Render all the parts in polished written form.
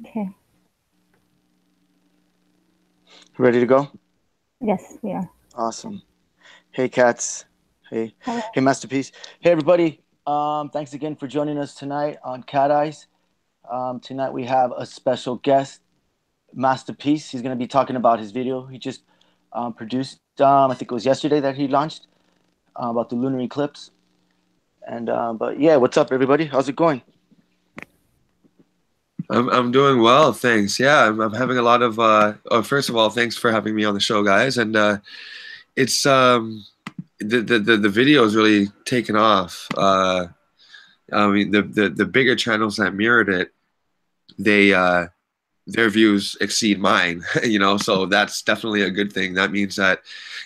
Okay. Ready to go? Yes, we are. Awesome. Hey, cats. Hey, Hello. hey, masterpiece. Hey, everybody. Thanks again for joining us tonight on Cat Eyes. Tonight we have a special guest, Masterpiece. He's going to be talking about his video he just produced. I think it was yesterday that he launched about the lunar eclipse. And but yeah, what's up, everybody? How's it going? I'm doing well, thanks. Yeah, I'm having a lot of oh, first of all, thanks for having me on the show, guys. And it's the video is really taken off. I mean the bigger channels that mirrored it, they their views exceed mine, you know, so that's definitely a good thing. That means that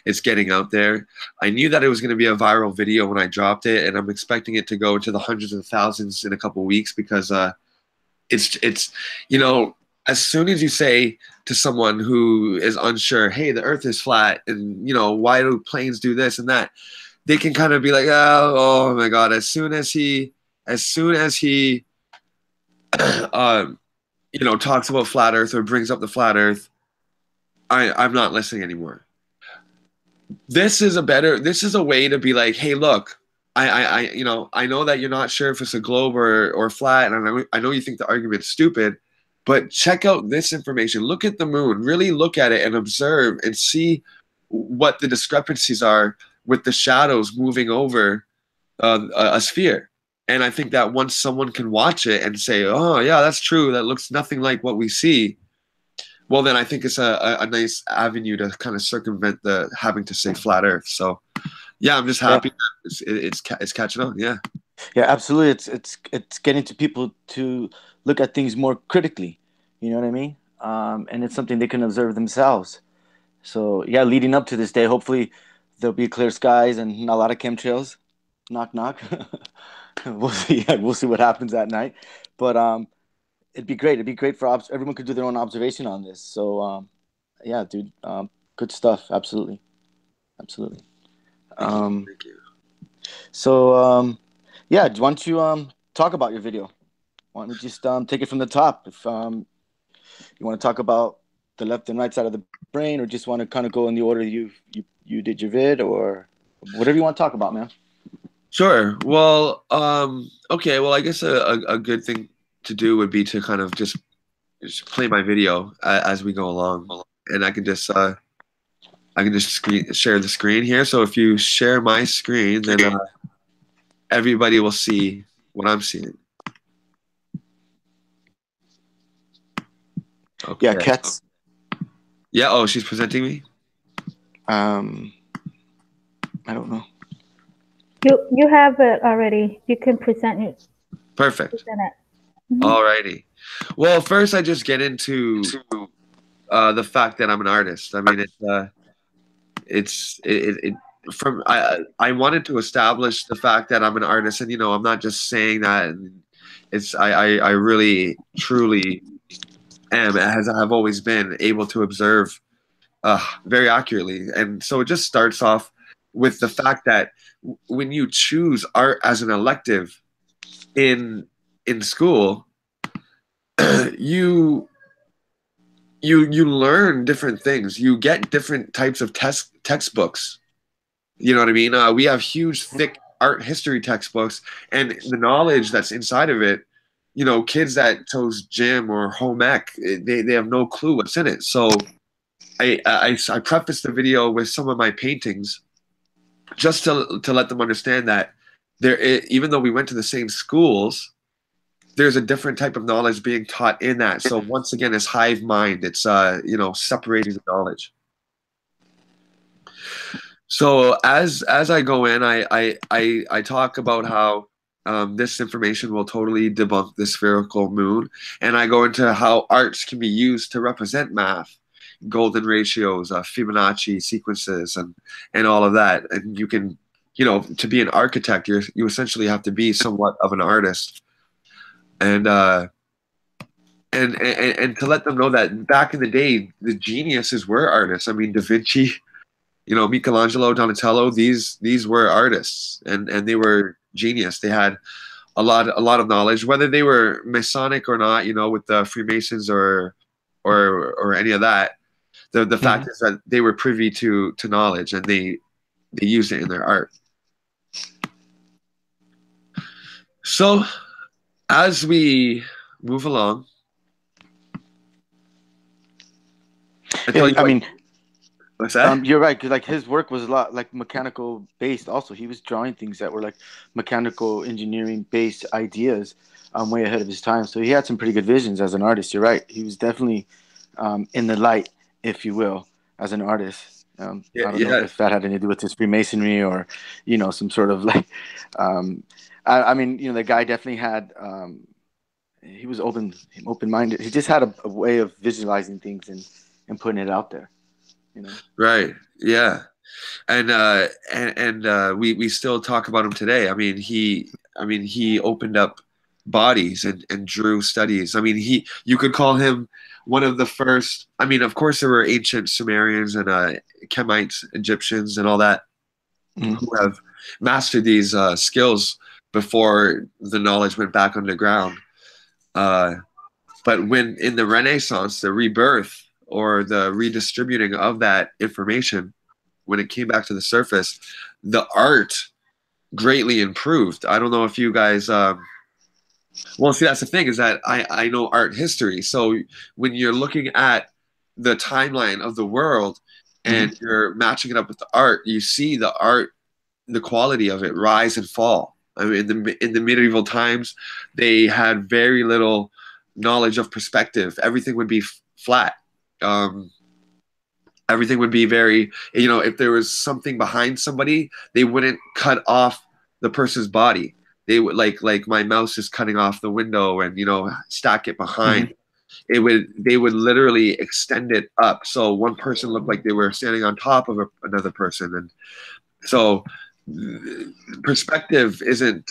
it's getting out there. I knew that it was going to be a viral video when I dropped it, and I'm expecting it to go to the hundreds of thousands in a couple weeks because it's you know, as soon as you say to someone who is unsure, hey, the earth is flat, and you know, why do planes do this and that, they can kind of be like, oh my god, as soon as he um you know, talks about flat earth or brings up the flat earth, I'm not listening anymore. This is a way to be like, hey, look, you know, I know that you're not sure if it's a globe or flat, and I know you think the argument's stupid, but check out this information. Look at the moon. Really look at it and observe and see what the discrepancies are with the shadows moving over a sphere. And I think that once someone can watch it and say, oh yeah, that's true, that looks nothing like what we see, well, then I think it's a nice avenue to kind of circumvent the having to say flat Earth. So, yeah, I'm just Yeah, happy that it's catching on. Yeah, yeah, absolutely. It's getting to people to look at things more critically. You know what I mean? And it's something they can observe themselves. So yeah, leading up to this day, hopefully there'll be clear skies and not a lot of chemtrails. Knock knock. We'll see. We'll see what happens at night. But it'd be great. It'd be great for everyone could do their own observation on this. So yeah, dude, good stuff. Absolutely, absolutely. thank you, Um, thank you. so yeah, why don't you talk about your video? Why don't we just take it from the top? If you want to talk about the left and right side of the brain, or just want to kind of go in the order you did your vid, or whatever you want to talk about, man. Sure. Well, okay. Well, I guess a good thing to do would be to kind of just play my video as we go along, and I can just share the screen here. So if you share my screen, then everybody will see what I'm seeing. Yeah, Okay. Cats. Yeah. Oh, she's presenting me. Um, I don't know. You have it already. You can present it. Perfect. Present it. Mhm. Alrighty. Well, first I just get into the fact that I'm an artist. I mean, it from I wanted to establish the fact that I'm an artist, and you know, I'm not just saying that. It's I really truly am, as I have always been, able to observe very accurately, and so it just starts off with the fact that when you choose art as an elective in school, you you learn different things. You get different types of textbooks. You know what I mean? We have huge, thick art history textbooks, and the knowledge that's inside of it. You know, kids that chose gym or home ec, they have no clue what's in it. So I prefaced the video with some of my paintings just to let them understand that even though we went to the same schools, there's a different type of knowledge being taught in that. So once again, it's hive mind. It's you know, separating the knowledge. So as I go in, I talk about how this information will totally debunk the spherical moon, and I go into how arts can be used to represent math, golden ratios, Fibonacci sequences, and all of that. And you can, you know, to be an architect, you essentially have to be somewhat of an artist, and and to let them know that back in the day, the geniuses were artists. I mean, Da Vinci, you know, Michelangelo, Donatello, these were artists, and they were genius. They had a lot of knowledge, whether they were Masonic or not, you know, with the Freemasons or any of that. The fact is that they were privy to knowledge, and they used it in their art. So as we move along, I mean, what's that? you're right, because like his work was a lot like mechanical based. Also, he was drawing things that were like mechanical engineering based ideas, way ahead of his time. So he had some pretty good visions as an artist. You're right. He was definitely in the light, if you will, as an artist. Yeah, I don't know yeah, if that had anything to do with his Freemasonry or, you know, some sort of like. I mean, you know, the guy definitely had. He was open minded. He just had a way of visualizing things and putting it out there. You know. right, yeah, and we still talk about him today. I mean he opened up bodies and drew studies. I mean you could call him one of the first. I mean, of course there were ancient Sumerians and Kemites, Egyptians, and all that who have mastered these skills before the knowledge went back underground. But when in the Renaissance, the rebirth or the redistributing of that information, when it came back to the surface, the art greatly improved. I don't know if you guys, well, see, that's the thing is that I know art history. So when you're looking at the timeline of the world and you're matching it up with the art, you see the art, the quality of it rise and fall. I mean, in the medieval times, they had very little knowledge of perspective. Everything would be flat. Everything would be very, you know, if there was something behind somebody, they wouldn't cut off the person's body. They would like my mouse is cutting off the window and, you know, stack it behind. They would literally extend it up. So one person looked like they were standing on top of another person. And so perspective isn't,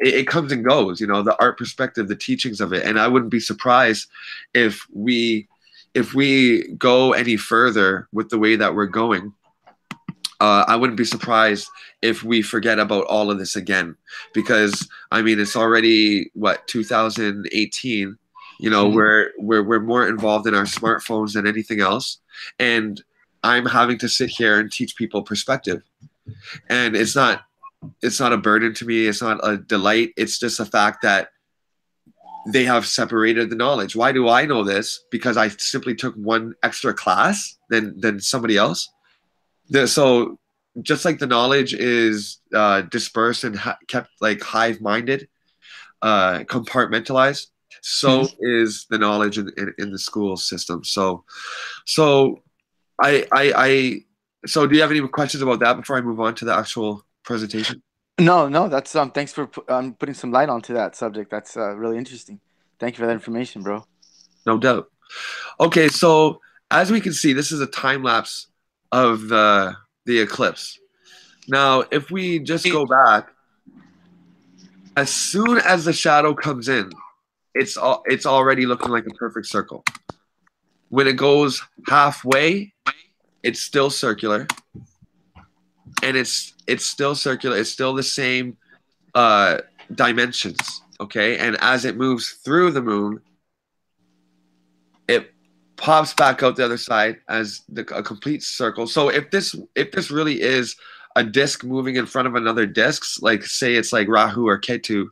it comes and goes, you know, the art perspective, the teachings of it. And I wouldn't be surprised if we go any further with the way that we're going. I wouldn't be surprised if we forget about all of this again, because I mean, it's already what, 2018, you know, we're more involved in our smartphones than anything else. And I'm having to sit here and teach people perspective. And it's not a burden to me. It's not a delight. It's just a fact that they have separated the knowledge. Why do I know this? Because I simply took one extra class than somebody else. So just like the knowledge is dispersed and kept like hive-minded, compartmentalized, so is the knowledge in the school system. So so do you have any questions about that before I move on to the actual presentation? No, that's thanks for putting some light onto that subject. That's really interesting. Thank you for that information, bro. No doubt. Okay, so as we can see, this is a time lapse of the eclipse. Now, if we just go back, as soon as the shadow comes in, it's already looking like a perfect circle. When it goes halfway, it's still circular. And it's still circular. It's still the same dimensions, okay? And as it moves through the moon, it pops back out the other side as a complete circle. So if this really is a disk moving in front of another disk, like say it's like Rahu or Ketu,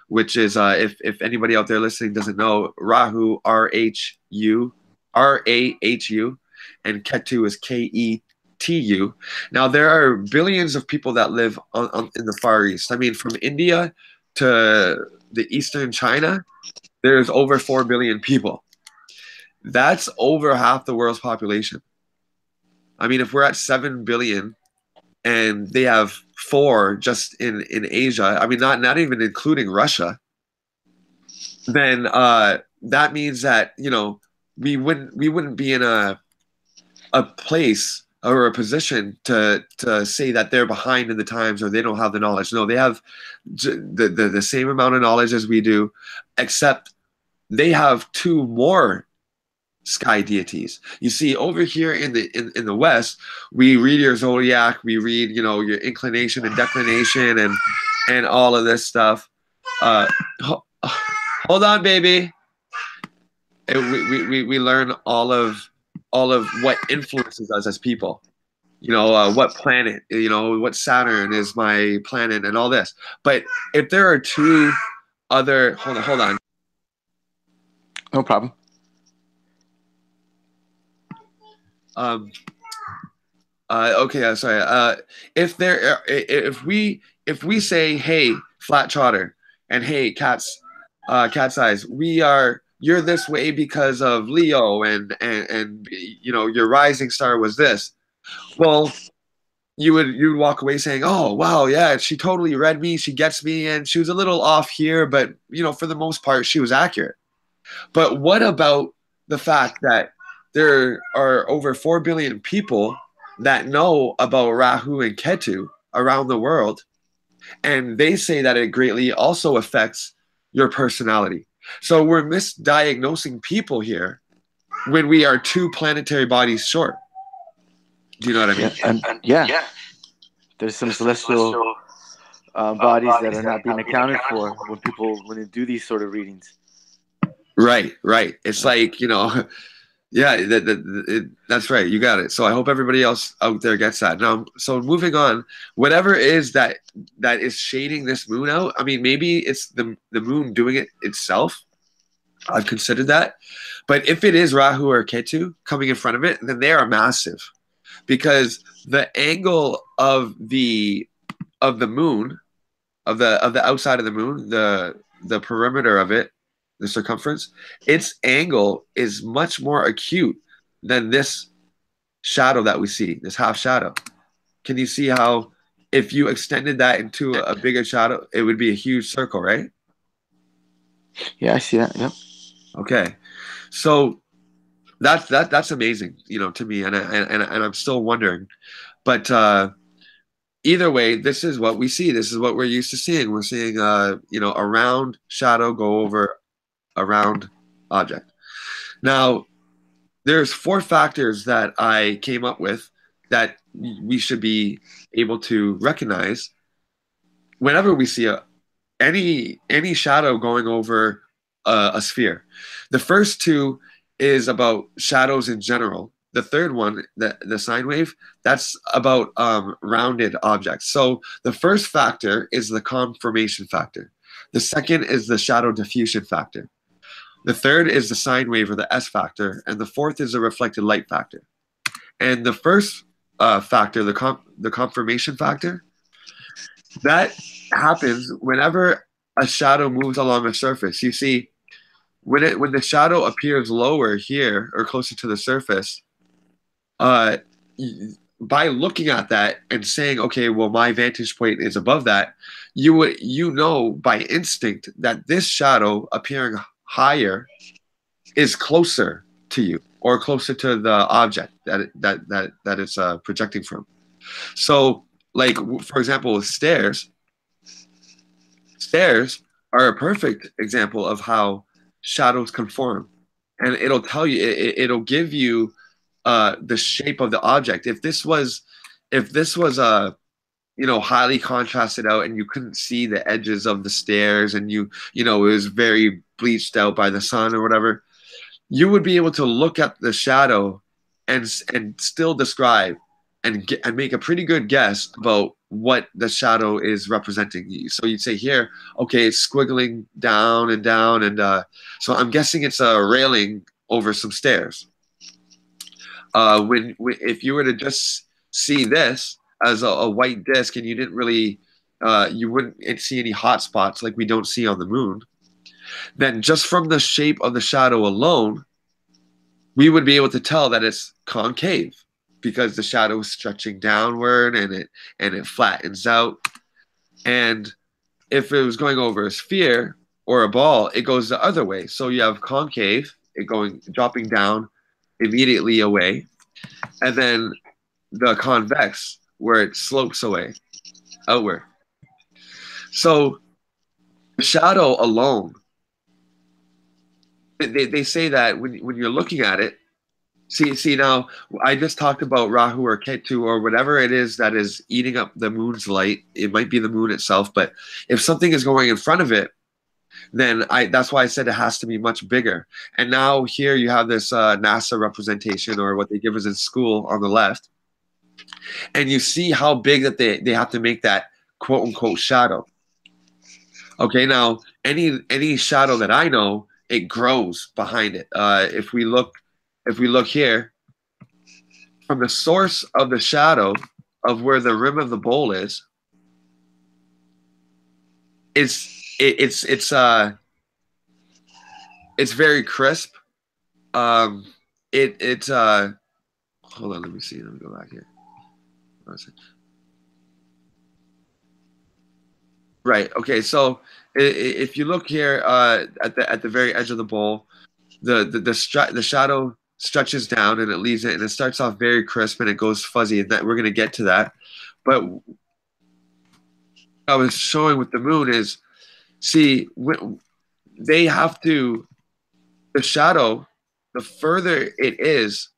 which is if anybody out there listening doesn't know, Rahu, Rahu, and Ketu is Ketu. Now there are billions of people that live in the Far East. I mean, from India to the Eastern China, there's over 4 billion people. That's over half the world's population. I mean, if we're at 7 billion and they have 4 just in Asia, I mean, not even including Russia, then that means that, you know, we wouldn't be in a place or a position to say that they're behind in the times or they don't have the knowledge. No, they have the same amount of knowledge as we do, except they have 2 more sky deities. You see, over here in the West, we read your zodiac, we read, you know, your inclination and declination and all of this stuff. Hold on, baby. We learn all of what influences us as people. What planet, what Saturn is my planet and all this. But if there are two other, hold on. No problem. Okay, sorry. If we say, hey, flat trotter, and hey, cat's eyes, you're this way because of Leo, and your rising star was this. Well, you'd walk away saying, oh wow, yeah, she totally read me, she gets me, and she was a little off here, but for the most part, she was accurate. But what about the fact that there are over 4 billion people that know about Rahu and Ketu around the world, and they say that it greatly also affects your personality. So we're misdiagnosing people here when we are 2 planetary bodies short. Do you know what I mean? Yeah. There's some celestial bodies that are not being accounted for when they do these sort of readings. Right. It's like, yeah, that's right. You got it. So I hope everybody else out there gets that. Now, so moving on, whatever is that is shading this moon out. I mean, maybe it's the moon doing it itself. I've considered that. But if it is Rahu or Ketu coming in front of it, then they are massive, because the angle of the moon, of the outside of the moon, the perimeter of it, the circumference, its angle is much more acute than this shadow that we see, this half shadow. Can you see how if you extended that into a bigger shadow, it would be a huge circle, right? Yeah, I see that. Yep. Okay. So that's amazing, to me, and I'm still wondering. But either way, this is what we see. This is what we're used to seeing. We're seeing a round shadow go over a round object. Now, there's 4 factors that I came up with that we should be able to recognize whenever we see any shadow going over a sphere. The first 2 is about shadows in general. The third one, the sine wave, that's about rounded objects. So the first factor is the conformation factor. The second is the shadow diffusion factor. The third is the sine wave, or the S factor, and the fourth is the reflected light factor. And the first factor, the conformation factor, that happens whenever a shadow moves along a surface. You see, when the shadow appears lower here or closer to the surface, by looking at that and saying, okay, well, my vantage point is above that, you know by instinct that this shadow appearing higher is closer to you, or closer to the object that it's projecting from. So, like, for example, with stairs are a perfect example of how shadows conform, and it'll tell you, it'll give you the shape of the object. If this was highly contrasted out, and you couldn't see the edges of the stairs, and it was very bleached out by the sun or whatever, you would be able to look at the shadow and still describe and make a pretty good guess about what the shadow is representing. So you'd say here, okay, it's squiggling down and down, and so I'm guessing it's a railing over some stairs. If you were to just see this as a white disc, and you didn't really, you wouldn't see any hot spots like we don't see on the moon, then just from the shape of the shadow alone, we would be able to tell that it's concave, because the shadow is stretching downward, and it flattens out. And if it was going over a sphere or a ball, it goes the other way. So you have concave, dropping down immediately away, and then the convex, where it slopes away outward. So the shadow alone, they say that when you're looking at it, See now, I just talked about Rahu or Ketu or whatever it is that is eating up the moon's light. It might be the moon itself, but if something is going in front of it, then that's why I said it has to be much bigger. And now here you have this NASA representation, or what they give us in school, on the left, and you see how big that they have to make that quote unquote shadow. Okay, now any shadow that I know, it grows behind it. If we look here, from the source of the shadow of where the rim of the bowl is, it's very crisp. It's hold on, let me see. Let me go back here. Right. Okay. So if you look here at the very edge of the bowl, the shadow stretches down and it leaves it, and it starts off very crisp and it goes fuzzy. And that we're gonna get to that. But what I was showing with the moon is, see, they have to, the shadow, the further it is,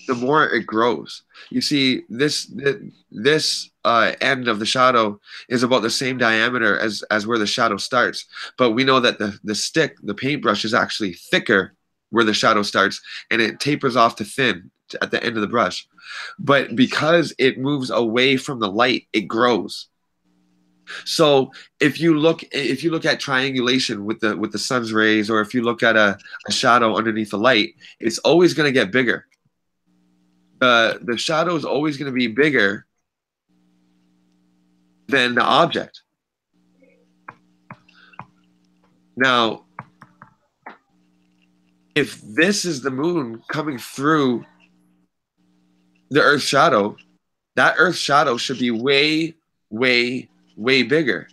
the more it grows. You see, this end of the shadow is about the same diameter as where the shadow starts. But we know that the stick, the paintbrush, is actually thicker where the shadow starts, and it tapers off to thin at the end of the brush. But because it moves away from the light, it grows. So if you look at triangulation with the sun's rays, or if you look at a shadow underneath the light, it's always going to get bigger. The shadow is always going to be bigger than the object. Now, if this is the moon coming through the Earth's shadow, that Earth's shadow should be way, way, way bigger.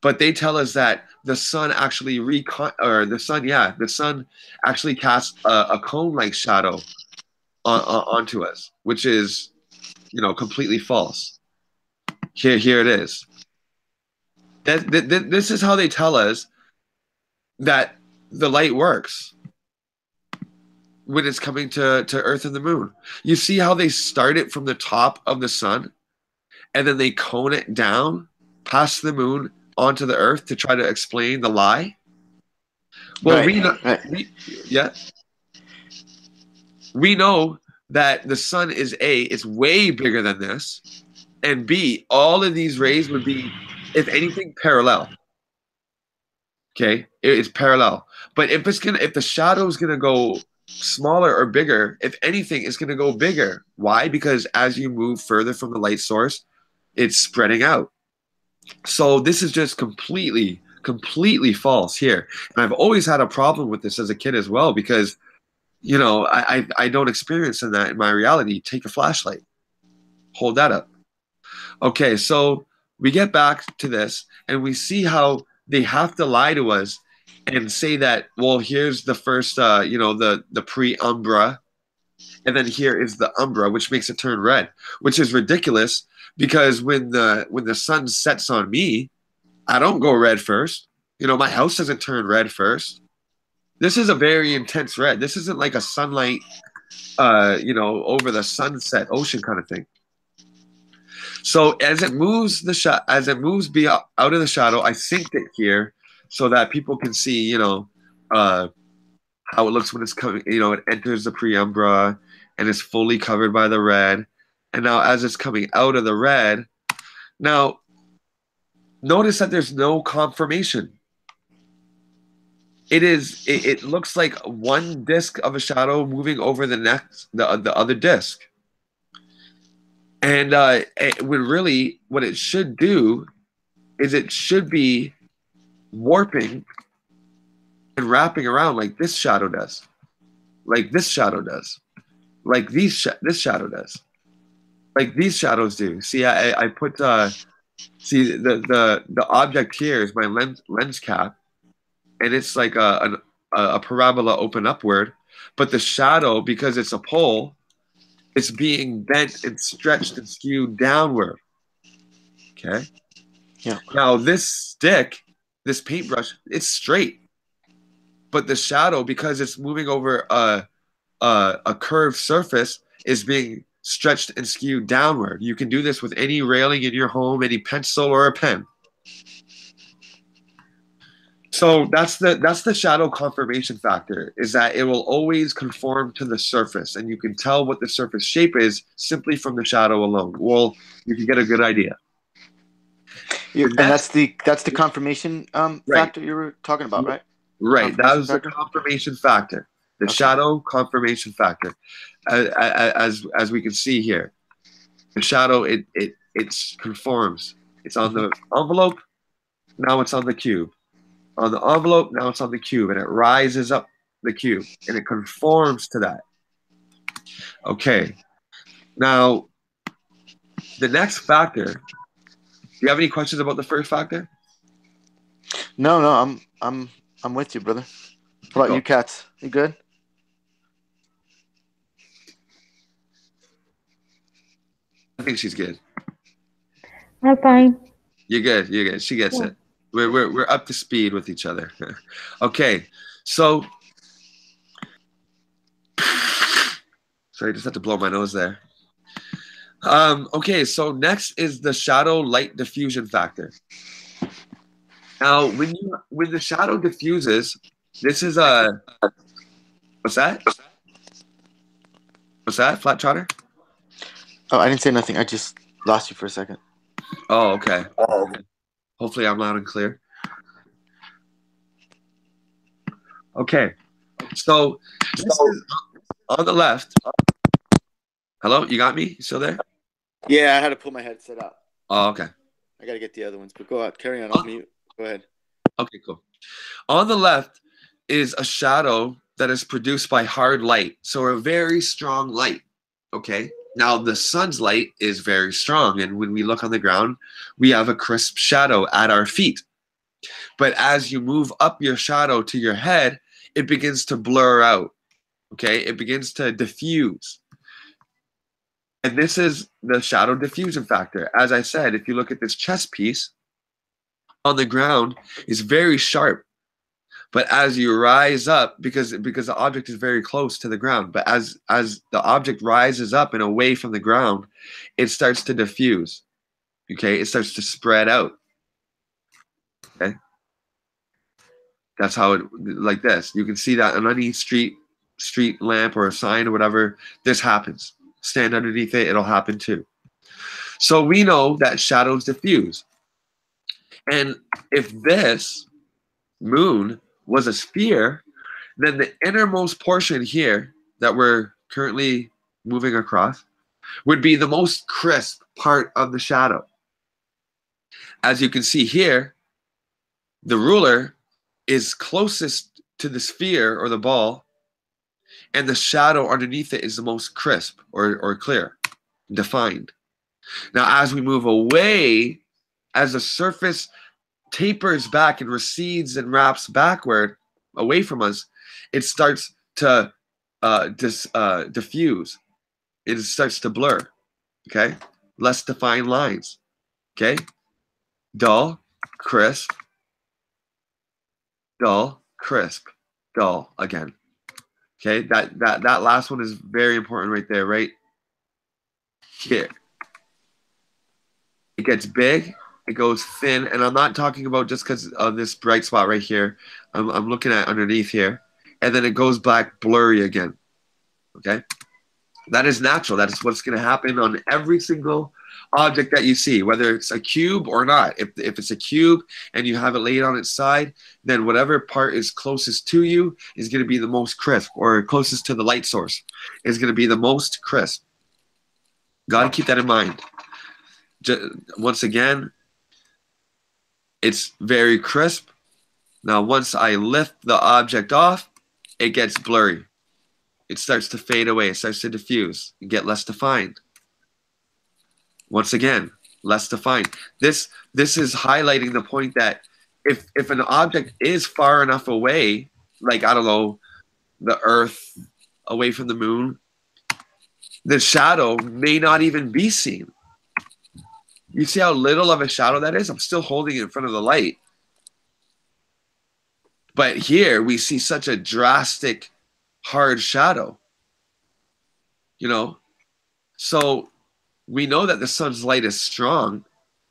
But they tell us that the sun actually the sun actually casts a cone-like shadow onto us, which is, completely false. Here it is. This is how they tell us that the light works when it's coming to Earth and the moon. You see how they start it from the top of the sun, and then they cone it down past the moon onto the Earth to try to explain the lie? Well, we know that the sun is it's way bigger than this, and B, all of these rays would be, if anything, parallel. Okay, it's parallel. But if the shadow is gonna go smaller or bigger, if anything, it's gonna go bigger. Why? Because as you move further from the light source, it's spreading out. So this is just completely false here. And I've always had a problem with this as a kid as well, because I don't experience that in my reality. Take a flashlight, hold that up. Okay, so we get back to this, and we see how they have to lie to us and say that, well, here's the first, the pre-umbra, and then here is the umbra, which makes it turn red, which is ridiculous, because when the sun sets on me, I don't go red first. My house doesn't turn red first. This is a very intense red. This isn't like a sunlight, over the sunset ocean kind of thing. So as it moves out of the shadow, I synced it here so that people can see, how it looks when it's coming. It enters the preumbra and is fully covered by the red. And now as it's coming out of the red, now notice that there's no confirmation. It looks like one disc of a shadow moving over the other disc. And what it should do is it should be warping and wrapping around like this shadow does, like this shadow does, like this shadow does, like these shadows do. See, I put see the object here is my lens cap, and it's like a parabola open upward, but the shadow, because it's a pole, it's being bent and stretched and skewed downward. Okay. Yeah. Now this stick, this paintbrush, it's straight, but the shadow, because it's moving over a curved surface is being stretched and skewed downward. You can do this with any railing in your home, any pencil or a pen. So that's the shadow conformation factor, is that it will always conform to the surface, and you can tell what the surface shape is simply from the shadow alone. Well, you can get a good idea. And that's the confirmation factor you were talking about, right? Right. That was the confirmation factor, the shadow confirmation factor. As we can see here, the shadow it conforms. It's on the envelope. Now it's on the cube. On the envelope, now it's on the cube, and it rises up the cube, and it conforms to that. Okay. Now, the next factor. Do you have any questions about the first factor? No, I'm with you, brother. How about you, Cats? You good? I think she's good. I'm fine. You're good. You're good. She gets it. We're up to speed with each other. Okay, so sorry, I just had to blow my nose there. Okay, so next is the shadow light diffusion factor. Now, when the shadow diffuses, this is a what's that? What's that, Flat Trotter? Oh, I didn't say nothing. I just lost you for a second. Oh, okay. Hopefully I'm loud and clear. Okay. So this is on the left. Hello, you got me? You still there? Yeah, I had to pull my headset up. Oh, okay. I got to get the other ones, but go ahead. Carry on. I'll mute. Go ahead. Okay, cool. On the left is a shadow that is produced by hard light. So a very strong light. Okay. Now, the sun's light is very strong, and when we look on the ground, we have a crisp shadow at our feet. But as you move up your shadow to your head, it begins to blur out, okay? It begins to diffuse. And this is the shadow diffusion factor. As I said, if you look at this chess piece, on the ground is very sharp. But as you rise up, because the object is very close to the ground, but as the object rises up and away from the ground, it starts to diffuse. Okay, it starts to spread out. Okay, that's how it, like this. You can see that on any street lamp or a sign or whatever, this happens. Stand underneath it, it'll happen too. So we know that shadows diffuse. And if this moon was a sphere, then the innermost portion here that we're currently moving across would be the most crisp part of the shadow. As you can see here, the ruler is closest to the sphere or the ball, and the shadow underneath it is the most crisp or clear, defined. Now, as we move away, as the surface tapers back and recedes and wraps backward away from us, it starts to diffuse. It starts to blur. Okay, less defined lines. Okay, dull, crisp, dull, crisp, dull again. Okay, that last one is very important right there, right here. It gets big, it goes thin, and I'm not talking about just because of this bright spot right here. I'm looking at underneath here, and then it goes black, blurry again. Okay, that is natural. That is what's going to happen on every single object that you see, whether it's a cube or not. If it's a cube and you have it laid on its side, then whatever part is closest to you is going to be the most crisp, or closest to the light source is going to be the most crisp. Got to keep that in mind. Once again, it's very crisp. Now, once I lift the object off, it gets blurry. It starts to fade away. It starts to diffuse. You get less defined. Once again, less defined. This is highlighting the point that if an object is far enough away, like, I don't know, the Earth away from the moon, the shadow may not even be seen. You see how little of a shadow that is? I'm still holding it in front of the light. But here we see such a drastic, hard shadow. you know. So we know that the sun's light is strong,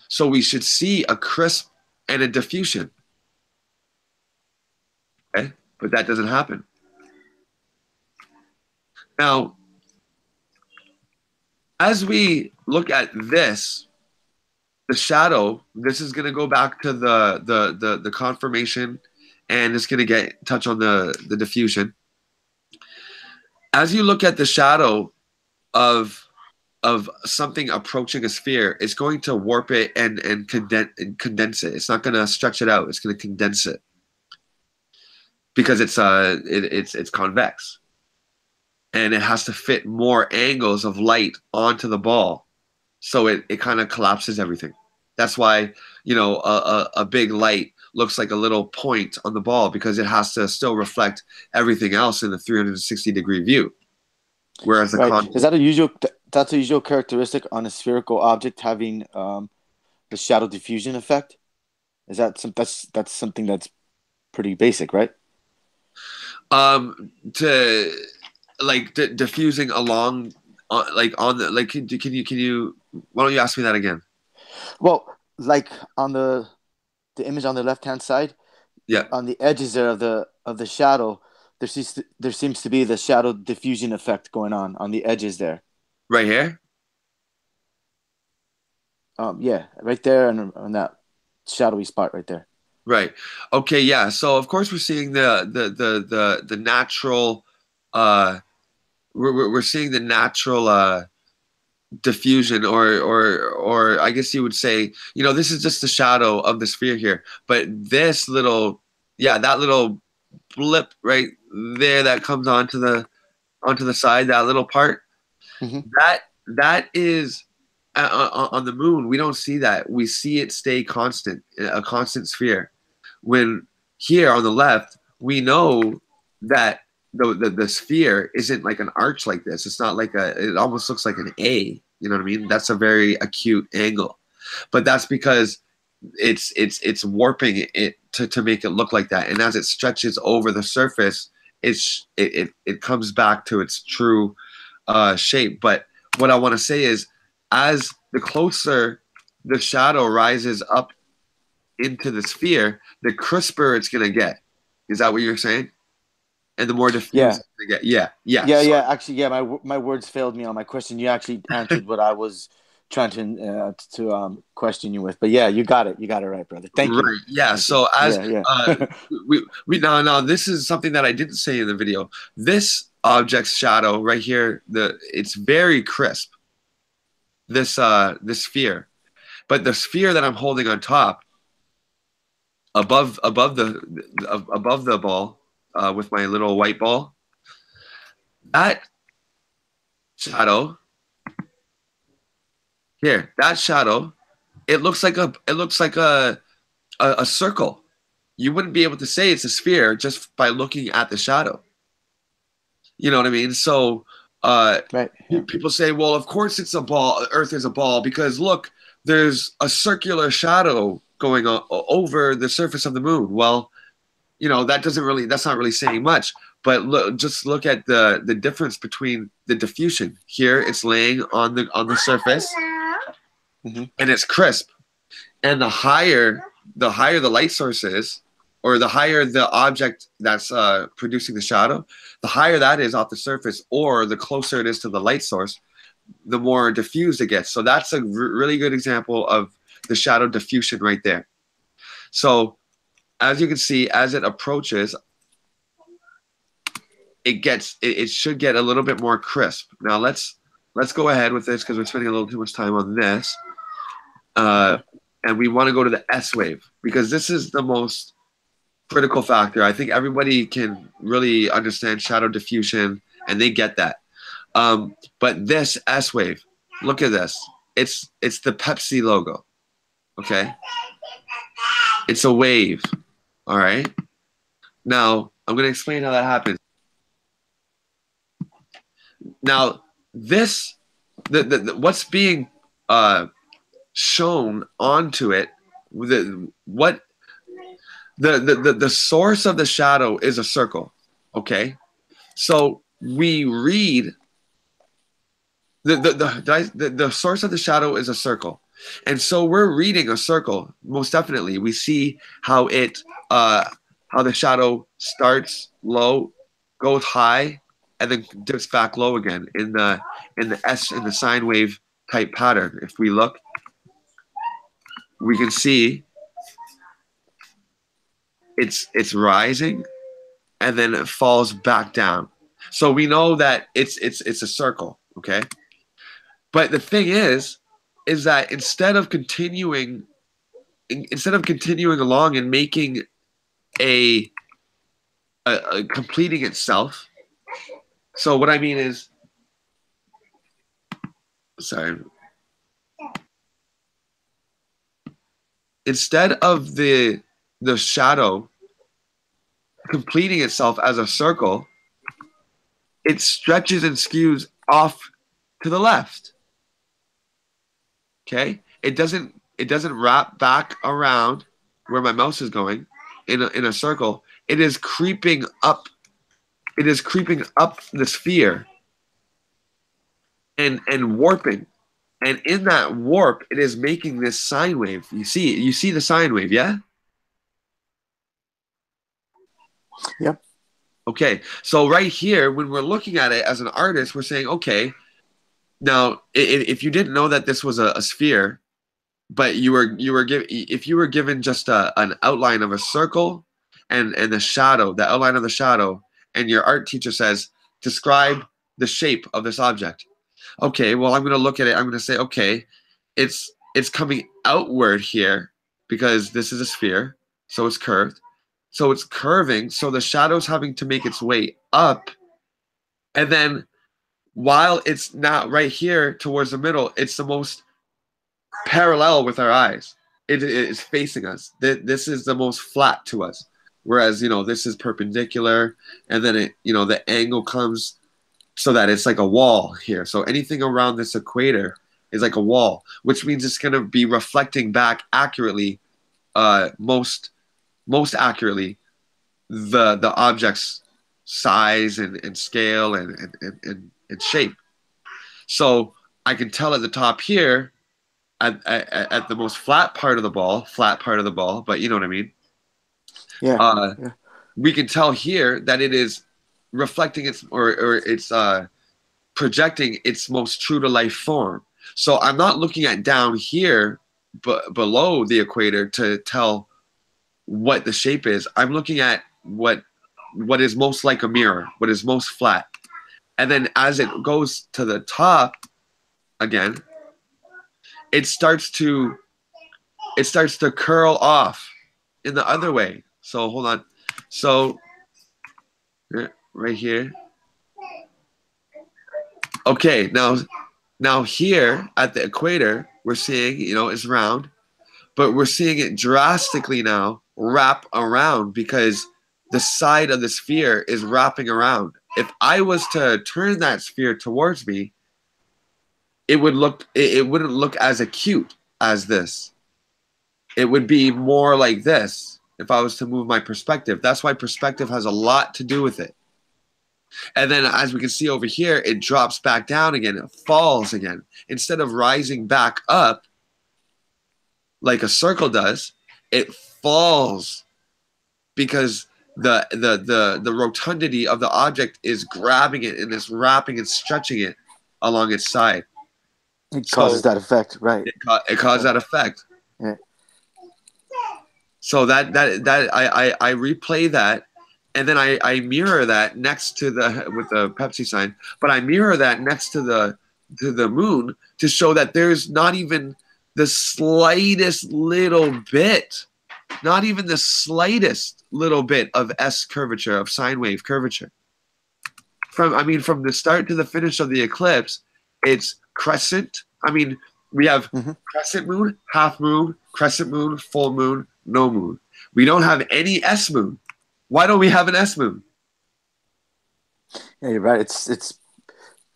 so we should see a crisp and a diffusion. Okay, but that doesn't happen. Now, as we look at this, the shadow, this is going to go back to the confirmation, and it's going to get touch on the diffusion. As you look at the shadow of something approaching a sphere, it's going to warp it and condense it. It's not going to stretch it out. It's going to condense it because it's convex, and it has to fit more angles of light onto the ball, so it kind of collapses everything. That's why, you know, a big light looks like a little point on the ball, because it has to still reflect everything else in the 360-degree view. Whereas the right. Is that a usual? That's a usual characteristic on a spherical object, having the shadow diffusion effect. Is that that's something that's pretty basic, right? To like diffusing along, like on the like. Can you? Why don't you ask me that again? Well, like on the image on the left hand side, Yeah. on the edges there of the shadow, there seems to be the shadow diffusion effect going on the edges there. Right here. Yeah, right there, and on that shadowy spot right there. Right. Okay. Yeah. So of course we're seeing the natural. We're seeing the natural diffusion, or I guess you would say, you know, this is just the shadow of the sphere here. But this little, yeah, that little blip right there that comes onto the side, that little part, Mm-hmm. that is on the moon. We don't see that. We see it stay constant, a constant sphere. When here on the left, we know that the sphere isn't like an arch like this. It's not like it almost looks like an A. You know what I mean? That's a very acute angle, but that's because it's warping it to make it look like that. And as it stretches over the surface, it comes back to its true shape. But what I want to say is, as the closer the shadow rises up into the sphere, the crisper it's gonna get. Is that what you're saying? And the more diffuse Yeah. it's gonna get. Yeah. Yeah. Actually, yeah. My words failed me on my question. You actually answered what I was trying to question you with. But yeah, you got it. You got it right, brother. Thank you. Right. Yeah. Thank So you. as yeah. we now this is something that I didn't say in the video. This object's shadow right here, it's very crisp. This sphere, but the sphere that I'm holding on top, above the ball, with my little white ball, that shadow here, that shadow, it looks like a circle. You wouldn't be able to say it's a sphere just by looking at the shadow. You know what I mean? So right. Yeah. people say, well, of course it's a ball. Earth is a ball because look, there's a circular shadow going on over the surface of the moon. Well, you know, that's not really saying much. But just look at the difference between the diffusion. Here, it's laying on the surface, Mm-hmm. and it's crisp. And the higher the light source is, or the higher the object that's producing the shadow, the higher that is off the surface, or the closer it is to the light source, the more diffused it gets. So that's a really good example of the shadow diffusion right there. So as you can see, as it approaches, it should get a little bit more crisp. Now let's go ahead with this because we're spending a little too much time on this. And we want to go to the S wave, because this is the most critical factor. I think everybody can really understand shadow diffusion, and they get that. But this S wave, look at this. It's the Pepsi logo. Okay? It's a wave. All right? Now, I'm going to explain how that happens. Now, this, what's being shown onto it, the source of the shadow is a circle. Okay? So we read The source of the shadow is a circle, and so we're reading a circle. Most definitely, we see how how the shadow starts low, goes high, and then dips back low again in the sine wave type pattern. If we look, we can see it's rising, and then it falls back down. So we know that it's a circle, okay? But the thing is that instead of continuing along and making a completing itself. So what I mean is, sorry. Instead of the shadow completing itself as a circle, it stretches and skews off to the left. Okay? It doesn't wrap back around where my mouse is going in a circle. It is creeping up. It is creeping up the sphere and warping. And in that warp, it is making this sine wave. You see the sine wave, yeah? Yep. Okay, so right here, when we're looking at it as an artist, we're saying, okay, now if you didn't know that this was a sphere, but if you were given just an outline of a circle and the outline of the shadow, and your art teacher says, describe the shape of this object. Okay, well, I'm going to look at it. I'm going to say, okay, it's coming outward here because this is a sphere, so it's curved. So it's curving, so the shadow's having to make its way up. And then while it's not right here towards the middle, it's the most parallel with our eyes. It is facing us. This is the most flat to us. Whereas, this is perpendicular, and then the angle comes so that it's like a wall here. So anything around this equator is like a wall, which means it's going to be reflecting back accurately, most accurately, the object's size and scale and shape. So I can tell at the top here, at the most flat part of the ball, but you know what I mean? Yeah. We can tell here that it is reflecting its projecting its most true to life form. So I'm not looking at down here, but below the equator to tell what the shape is. I'm looking at what is most like a mirror, what is most flat. And then as it goes to the top again, it starts to curl off in the other way. So hold on. So right here. Okay, now here at the equator, we're seeing, it's round, but we're seeing it drastically now wrap around because the side of the sphere is wrapping around. If I was to turn that sphere towards me, it wouldn't look as acute as this. It would be more like this if I was to move my perspective. That's why perspective has a lot to do with it. And then as we can see over here, it drops back down again. It falls again. Instead of rising back up like a circle does, it falls because the rotundity of the object is grabbing it and is wrapping and stretching it along its side. It causes that effect, right? It causes that effect. Yeah. So that I replay that, and then I mirror that next to with the Pepsi sign, but I mirror that next to the moon to show that there's not even the slightest little bit, not even the slightest little bit of S curvature, of sine wave curvature. From the start to the finish of the eclipse, it's crescent. We have crescent moon, half moon, crescent moon, full moon, no moon. We don't have any S moon. Why don't we have an S moon? Yeah, you're right. It's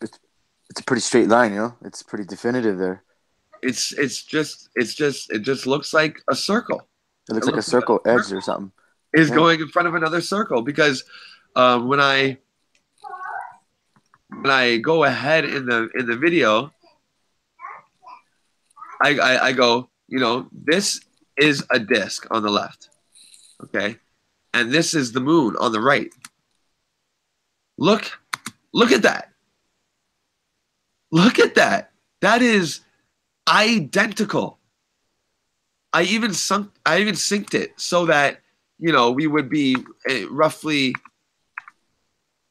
a pretty straight line, It's pretty definitive there. It just looks like a circle. It looks like a circle edge or something. Is going in front of another circle because when when I go ahead in the video, I go, this is a disc on the left, okay, and this is the moon on the right. Look at that. Look at that. That is identical. I even synced it so that we would be roughly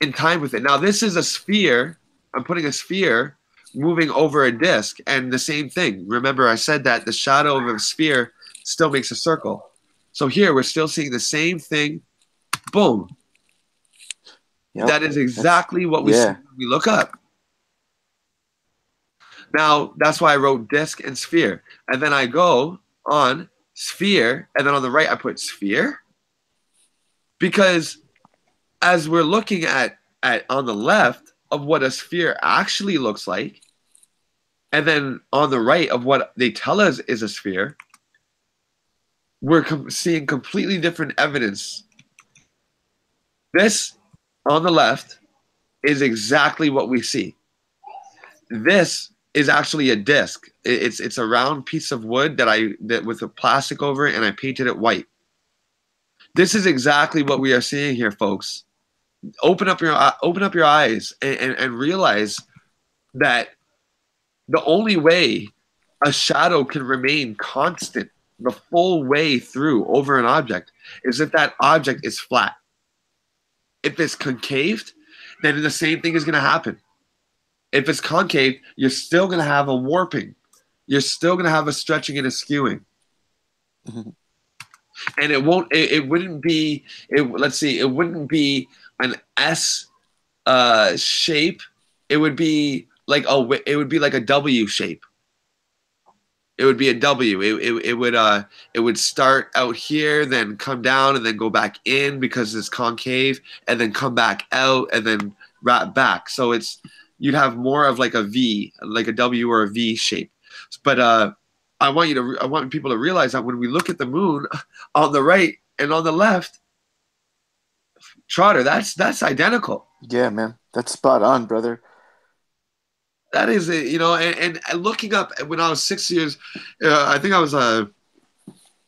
in time with it. Now this is a sphere. I'm putting a sphere moving over a disc, and the same thing. Remember, I said that the shadow of a sphere still makes a circle. So here we're still seeing the same thing. Boom. Yep. That is exactly what we see when we look up. Now that's why I wrote disc and sphere, and then I go on sphere, and then on the right I put sphere, because as we're looking at on the left of what a sphere actually looks like, and then on the right of what they tell us is a sphere, we're seeing completely different evidence. This on the left is exactly what we see. This is actually a disc. It's a round piece of wood that with a plastic over it, and I painted it white. This is exactly what we are seeing here, folks. Open up your eyes and realize that the only way a shadow can remain constant the full way through over an object is if that object is flat. If it's concaved, then the same thing is going to happen. If it's concave, you're still going to have a warping. You're still going to have a stretching and a skewing. Mm-hmm. And it wouldn't be an S shape. It would be like a W shape. It would be a W. It would start out here, then come down, and then go back in because it's concave, and then come back out, and then wrap back. So you'd have more of like a V, like a W or a V shape. But I want people to realize that when we look at the moon on the right and on the left, Trotter, that's identical. Yeah, man, that's spot on, brother. That is it, and looking up when I was 6 years, I think I was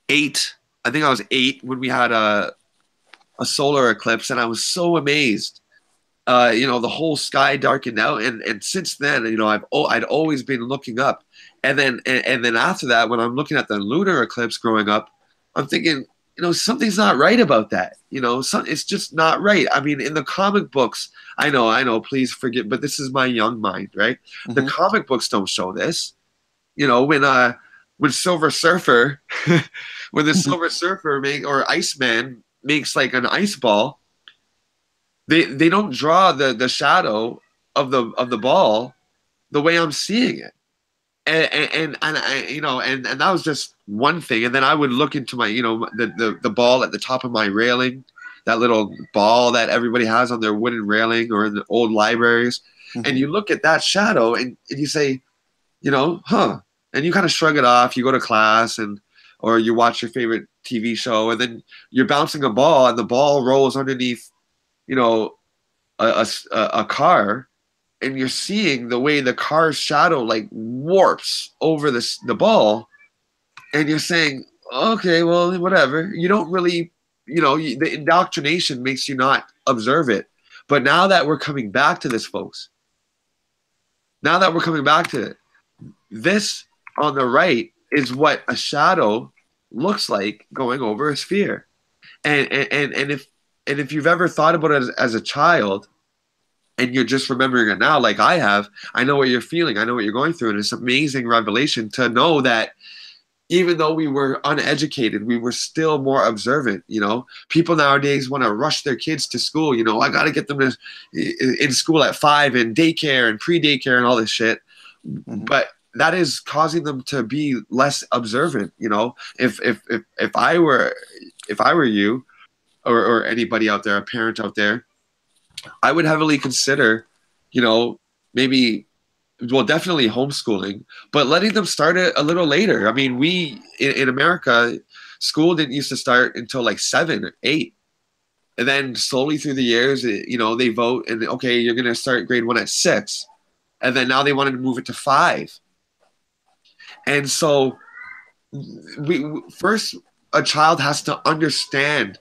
8. I think I was 8 when we had a solar eclipse, and I was so amazed. The whole sky darkened out, and since then, I'd always been looking up, and then after that, when I'm looking at the lunar eclipse growing up, I'm thinking, something's not right about that. It's just not right. I mean, in the comic books, I know, please forgive, but this is my young mind, right? Mm-hmm. The comic books don't show this. When Silver Surfer, when the Silver Surfer or Iceman makes like an ice ball, they don't draw the shadow of the ball the way I'm seeing it. And that was just one thing. And then I would look into my, the ball at the top of my railing, that little ball that everybody has on their wooden railing or in the old libraries. Mm-hmm. And you look at that shadow and you say, and you kind of shrug it off. You go to class or you watch your favorite TV show, and then you're bouncing a ball and the ball rolls underneath, a car. And you're seeing the way the car's shadow like warps over the ball, and you're saying, okay, well, whatever. You don't really, the indoctrination makes you not observe it. But now that we're coming back to this, folks, this on the right is what a shadow looks like going over a sphere. And if you've ever thought about it as a child, and you're just remembering it now, like I have, I know what you're feeling. I know what you're going through. And it's an amazing revelation to know that even though we were uneducated, we were still more observant. People nowadays want to rush their kids to school. I got to get them in school at 5 and daycare and pre-daycare and all this shit. Mm-hmm. But that is causing them to be less observant. If I were you or anybody out there, a parent out there, I would heavily consider, definitely homeschooling, but letting them start it a little later. I mean, in America, school didn't used to start until like 7 or 8. And then slowly through the years, they vote and okay, you're going to start grade 1 at 6. And then now they wanted to move it to 5. And so first a child has to understand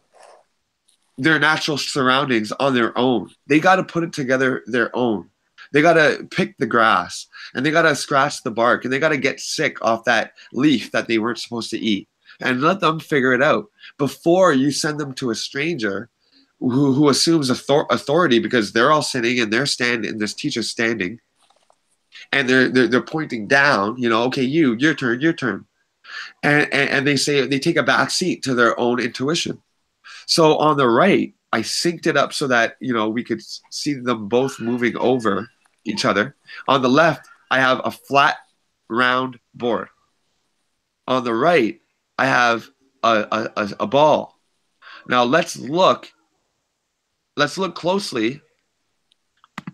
their natural surroundings on their own. They got to put it together their own. They got to pick the grass, and they got to scratch the bark, and they got to get sick off that leaf that they weren't supposed to eat, and let them figure it out before you send them to a stranger who assumes authority, because they're all sitting and they're standing, and this teacher's standing, and they're pointing down, okay, your turn. And they say, they take a back seat to their own intuition. So on the right, I synced it up so that, we could see them both moving over each other. On the left, I have a flat, round board. On the right, I have a ball. Now let's look closely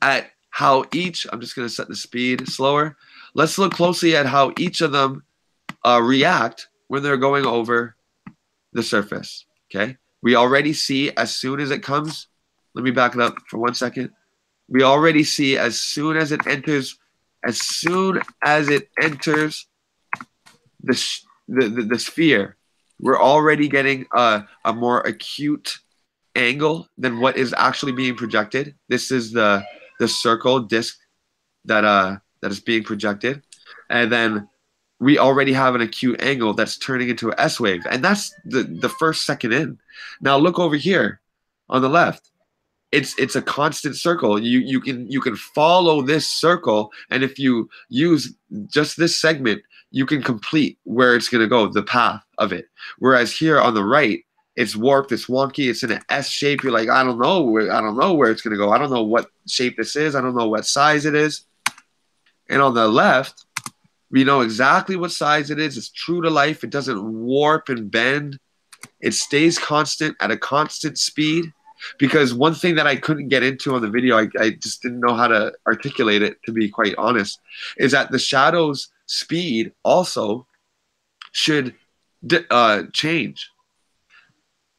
at how each, I'm just going to set the speed slower. Let's look closely at how each of them react when they're going over the surface, okay? We already see as soon as it comes, let me back it up for 1 second. We already see as soon as it enters the sphere, we're already getting a more acute angle than what is actually being projected. This is the circle disc that is being projected, and then we already have an acute angle that's turning into an S wave, and that's the first second in. Now look over here on the left. It's a constant circle. You can follow this circle, and if you use just this segment, you can complete where it's going to go, the path of it. Whereas here on the right, it's warped, it's wonky, it's in an S shape. You're like, I don't know where it's going to go. I don't know what shape this is. I don't know what size it is. And on the left, we know exactly what size it is. It's true to life. It doesn't warp and bend. It stays constant at a constant speed. Because one thing that I couldn't get into on the video, I just didn't know how to articulate it, to be quite honest, is that the shadow's speed also should change.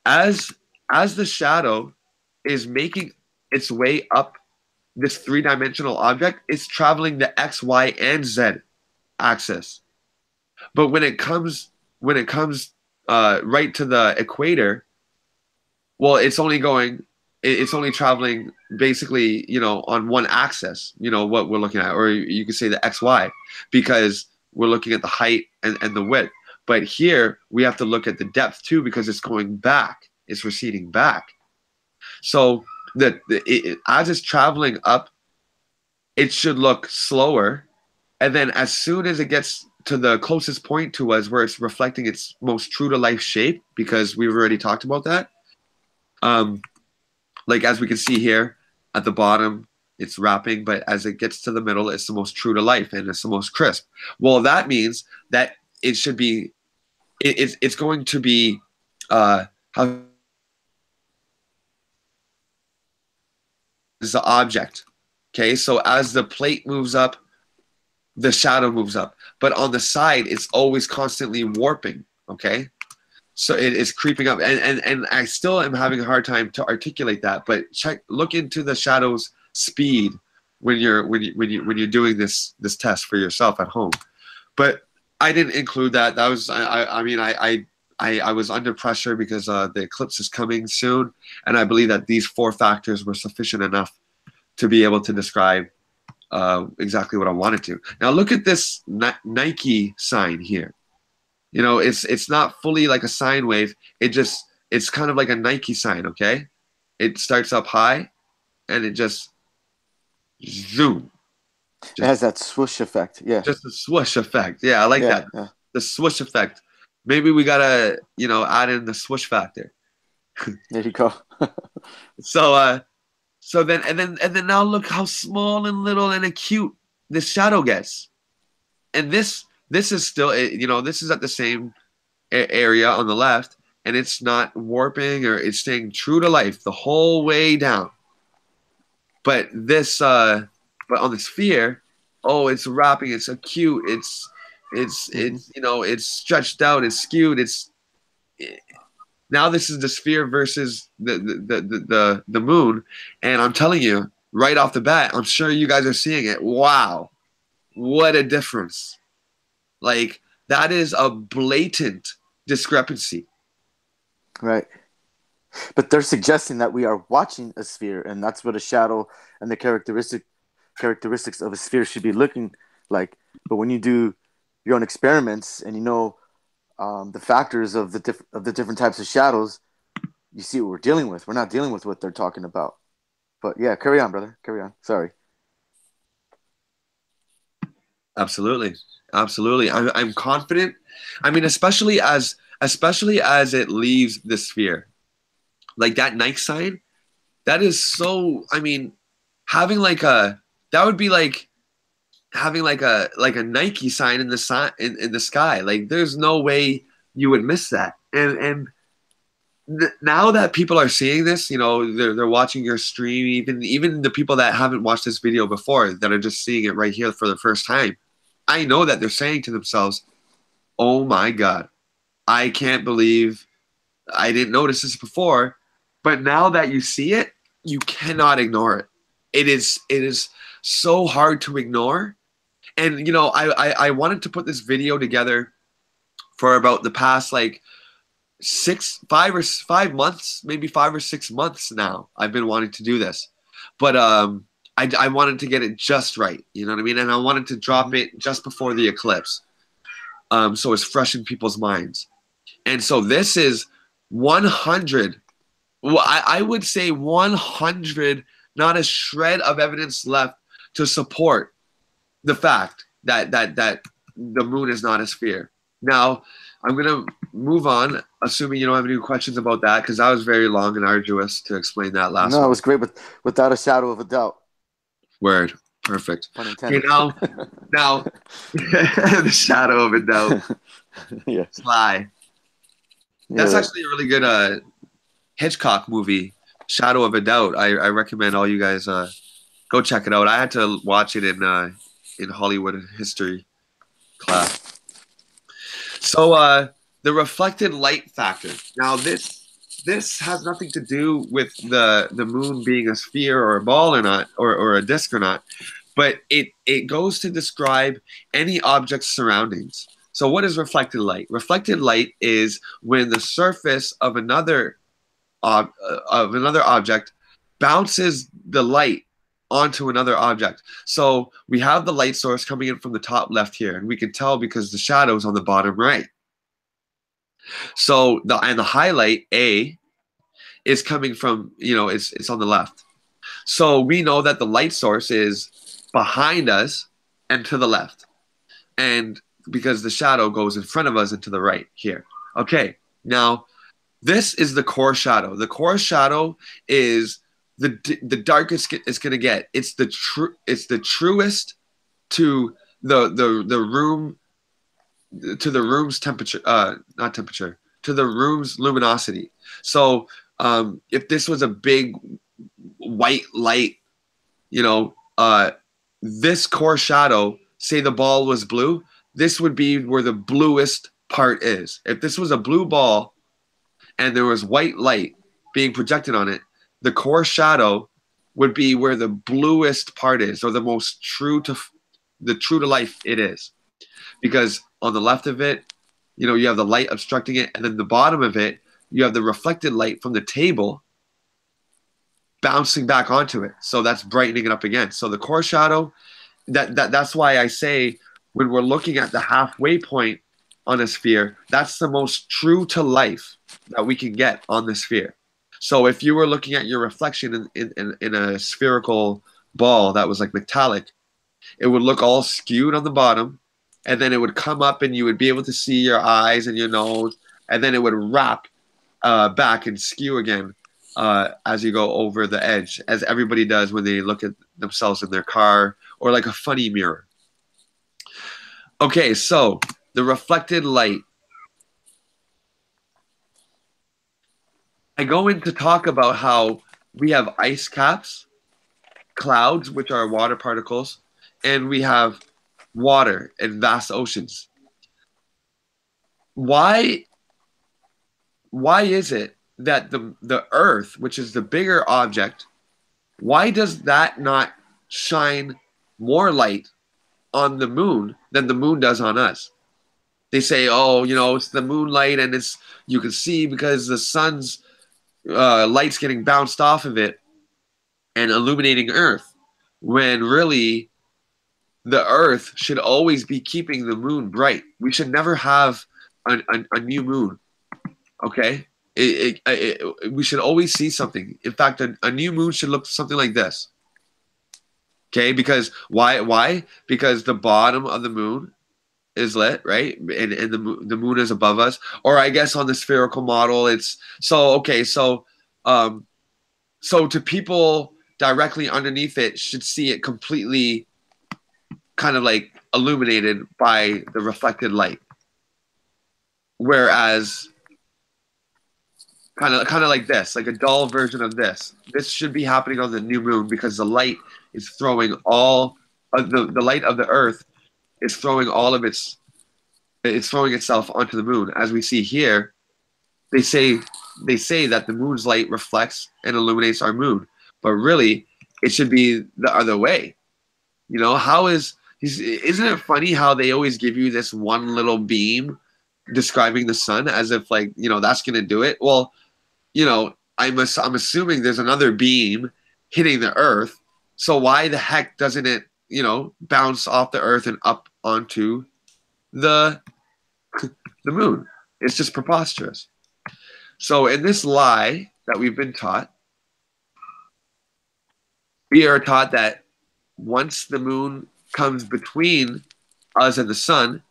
As the shadow is making its way up this three-dimensional object, it's traveling the X, Y, and Z axis. But when it comes right to the equator, well, it's only traveling basically, on one axis, what we're looking at, or you could say the XY, because we're looking at the height and the width. But here we have to look at the depth too, because it's going back, it's receding back. So as it's traveling up, it should look slower. And then as soon as it gets to the closest point to us where it's reflecting its most true to life shape, because we've already talked about that, like as we can see here at the bottom, it's wrapping, but as it gets to the middle, it's the most true to life and it's the most crisp. Well, that means that it should be, it's going to be, how is the object. Okay, so as the plate moves up, the shadow moves up. But on the side, it's always constantly warping, okay? So it is creeping up, and I still am having a hard time to articulate that. But look into the shadow's speed when you're doing this test for yourself at home. But I didn't include that. That was I was under pressure because the eclipse is coming soon, and I believe that these 4 factors were sufficient enough to be able to describe exactly what I wanted to. Now look at this Nike sign here. It's not fully like a sine wave. It's kind of like a Nike sign, okay? It starts up high, and it just zoom. It has that swoosh effect, yeah. Just a swoosh effect. Yeah, I like that. Yeah. The swoosh effect. Maybe we gotta, add in the swoosh factor. There you go. So then now look how small and little and acute this shadow gets. And this is still, this is at the same area on the left, and it's not warping, or it's staying true to life the whole way down. But but on the sphere, it's wrapping, it's acute, it's stretched out, it's skewed, Now this is the sphere versus the moon, and I'm telling you right off the bat, I'm sure you guys are seeing it. Wow, what a difference! Like that is a blatant discrepancy. Right. But they're suggesting that we are watching a sphere, and that's what a shadow and the characteristics of a sphere should be looking like. But when you do your own experiments and you know the factors of the different types of shadows, you see what we're dealing with. We're not dealing with what they're talking about. But yeah, carry on, brother. Carry on. Sorry. Absolutely, absolutely. I'm confident. I mean, especially as it leaves the sphere, like that Nike sign. That is so. I mean, having like a that would be like having like a Nike sign in the in the sky. Like, there's no way you would miss that. And now that people are seeing this, they're watching your stream. Even the people that haven't watched this video before, that are just seeing it right here for the first time. I know that they're saying to themselves, "Oh my God, I can't believe I didn't notice this before." But now that you see it, you cannot ignore it. It is so hard to ignore. And I wanted to put this video together for about the past like 5 months, maybe 5 or 6 months now. I've been wanting to do this, but I wanted to get it just right. You know what I mean? And I wanted to drop it just before the eclipse, so it's fresh in people's minds. And so this is 100. Well, I would say 100, not a shred of evidence left to support the fact that the moon is not a sphere. Now, I'm gonna move on, assuming you don't have any questions about that, because that was very long and arduous to explain that last No, one. it was great, but without a shadow of a doubt. Word. Perfect. Pun Okay, intended. now, the shadow of a doubt. Yeah. Sly. That's Yeah. actually a really good Hitchcock movie, Shadow of a Doubt. I recommend all you guys go check it out. I had to watch it in Hollywood history class. So the reflected light factor. Now this has nothing to do with the moon being a sphere or a ball or not, or a disc or not, but it goes to describe any object's surroundings. So what is reflected light? Reflected light is when the surface of another object bounces the light onto another object. So we have the light source coming in from the top left here, and we can tell because the shadow is on the bottom right. So the highlight A is coming from, it's on the left. So we know that the light source is behind us and to the left. And because the shadow goes in front of us and to the right here. Okay, now this is the core shadow. The core shadow is the darkest it's gonna get. It's the truest to the room, to the room's temperature, not temperature, to the room's luminosity. So if this was a big white light, this core shadow, say the ball was blue, this would be where the bluest part is. If this was a blue ball and there was white light being projected on it, the core shadow would be where the bluest part is, or the most true to life it is. Because on the left of it, you have the light obstructing it, and then the bottom of it, you have the reflected light from the table bouncing back onto it. So that's brightening it up again. So the core shadow, that's why I say when we're looking at the halfway point on a sphere, that's the most true to life that we can get on the sphere. So if you were looking at your reflection in a spherical ball that was like metallic, it would look all skewed on the bottom, and then it would come up and you would be able to see your eyes and your nose, and then it would wrap back and skew again as you go over the edge, as everybody does when they look at themselves in their car or like a funny mirror. Okay, so the reflected light. I go in to talk about how we have ice caps, clouds, which are water particles, and we have water and vast oceans. Why why is it that the Earth, which is the bigger object, why does that not shine more light on the moon than the moon does on us? They say, oh, it's the moonlight, and it's you can see because the sun's light's getting bounced off of it and illuminating Earth, when really the Earth should always be keeping the moon bright. We should never have a new moon. Okay, we should always see something. In fact, a new moon should look something like this. Okay, because why? Why? Because the bottom of the moon is lit, right? And the moon is above us. Or I guess on the spherical model, it's so okay. Um, so to people directly underneath it should see it completely kind of like illuminated by the reflected light. Whereas kind of like this, like a dull version of this. This should be happening on the new moon because the light is throwing all the light of the Earth is throwing all of it's throwing itself onto the moon. As we see here, they say that the moon's light reflects and illuminates our moon, but really it should be the other way. Isn't it funny how they always give you this one little beam describing the sun as if like, that's going to do it? Well, I'm assuming there's another beam hitting the Earth. So why the heck doesn't it, bounce off the Earth and up onto the moon? It's just preposterous. So in this lie that we've been taught, we are taught that once the moon comes between us and the sun,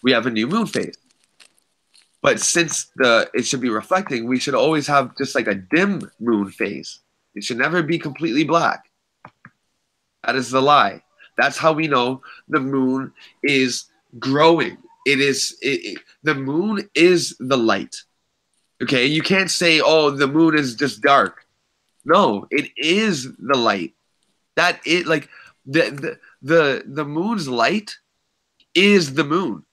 we have a new moon phase. But since it should be reflecting, we should always have just like a dim moon phase. It should never be completely black. That is the lie. That's how we know the moon is growing. The moon is the light. Okay, you can't say, oh, the moon is just dark. No, it is the light. That it like the moon's light is the moon.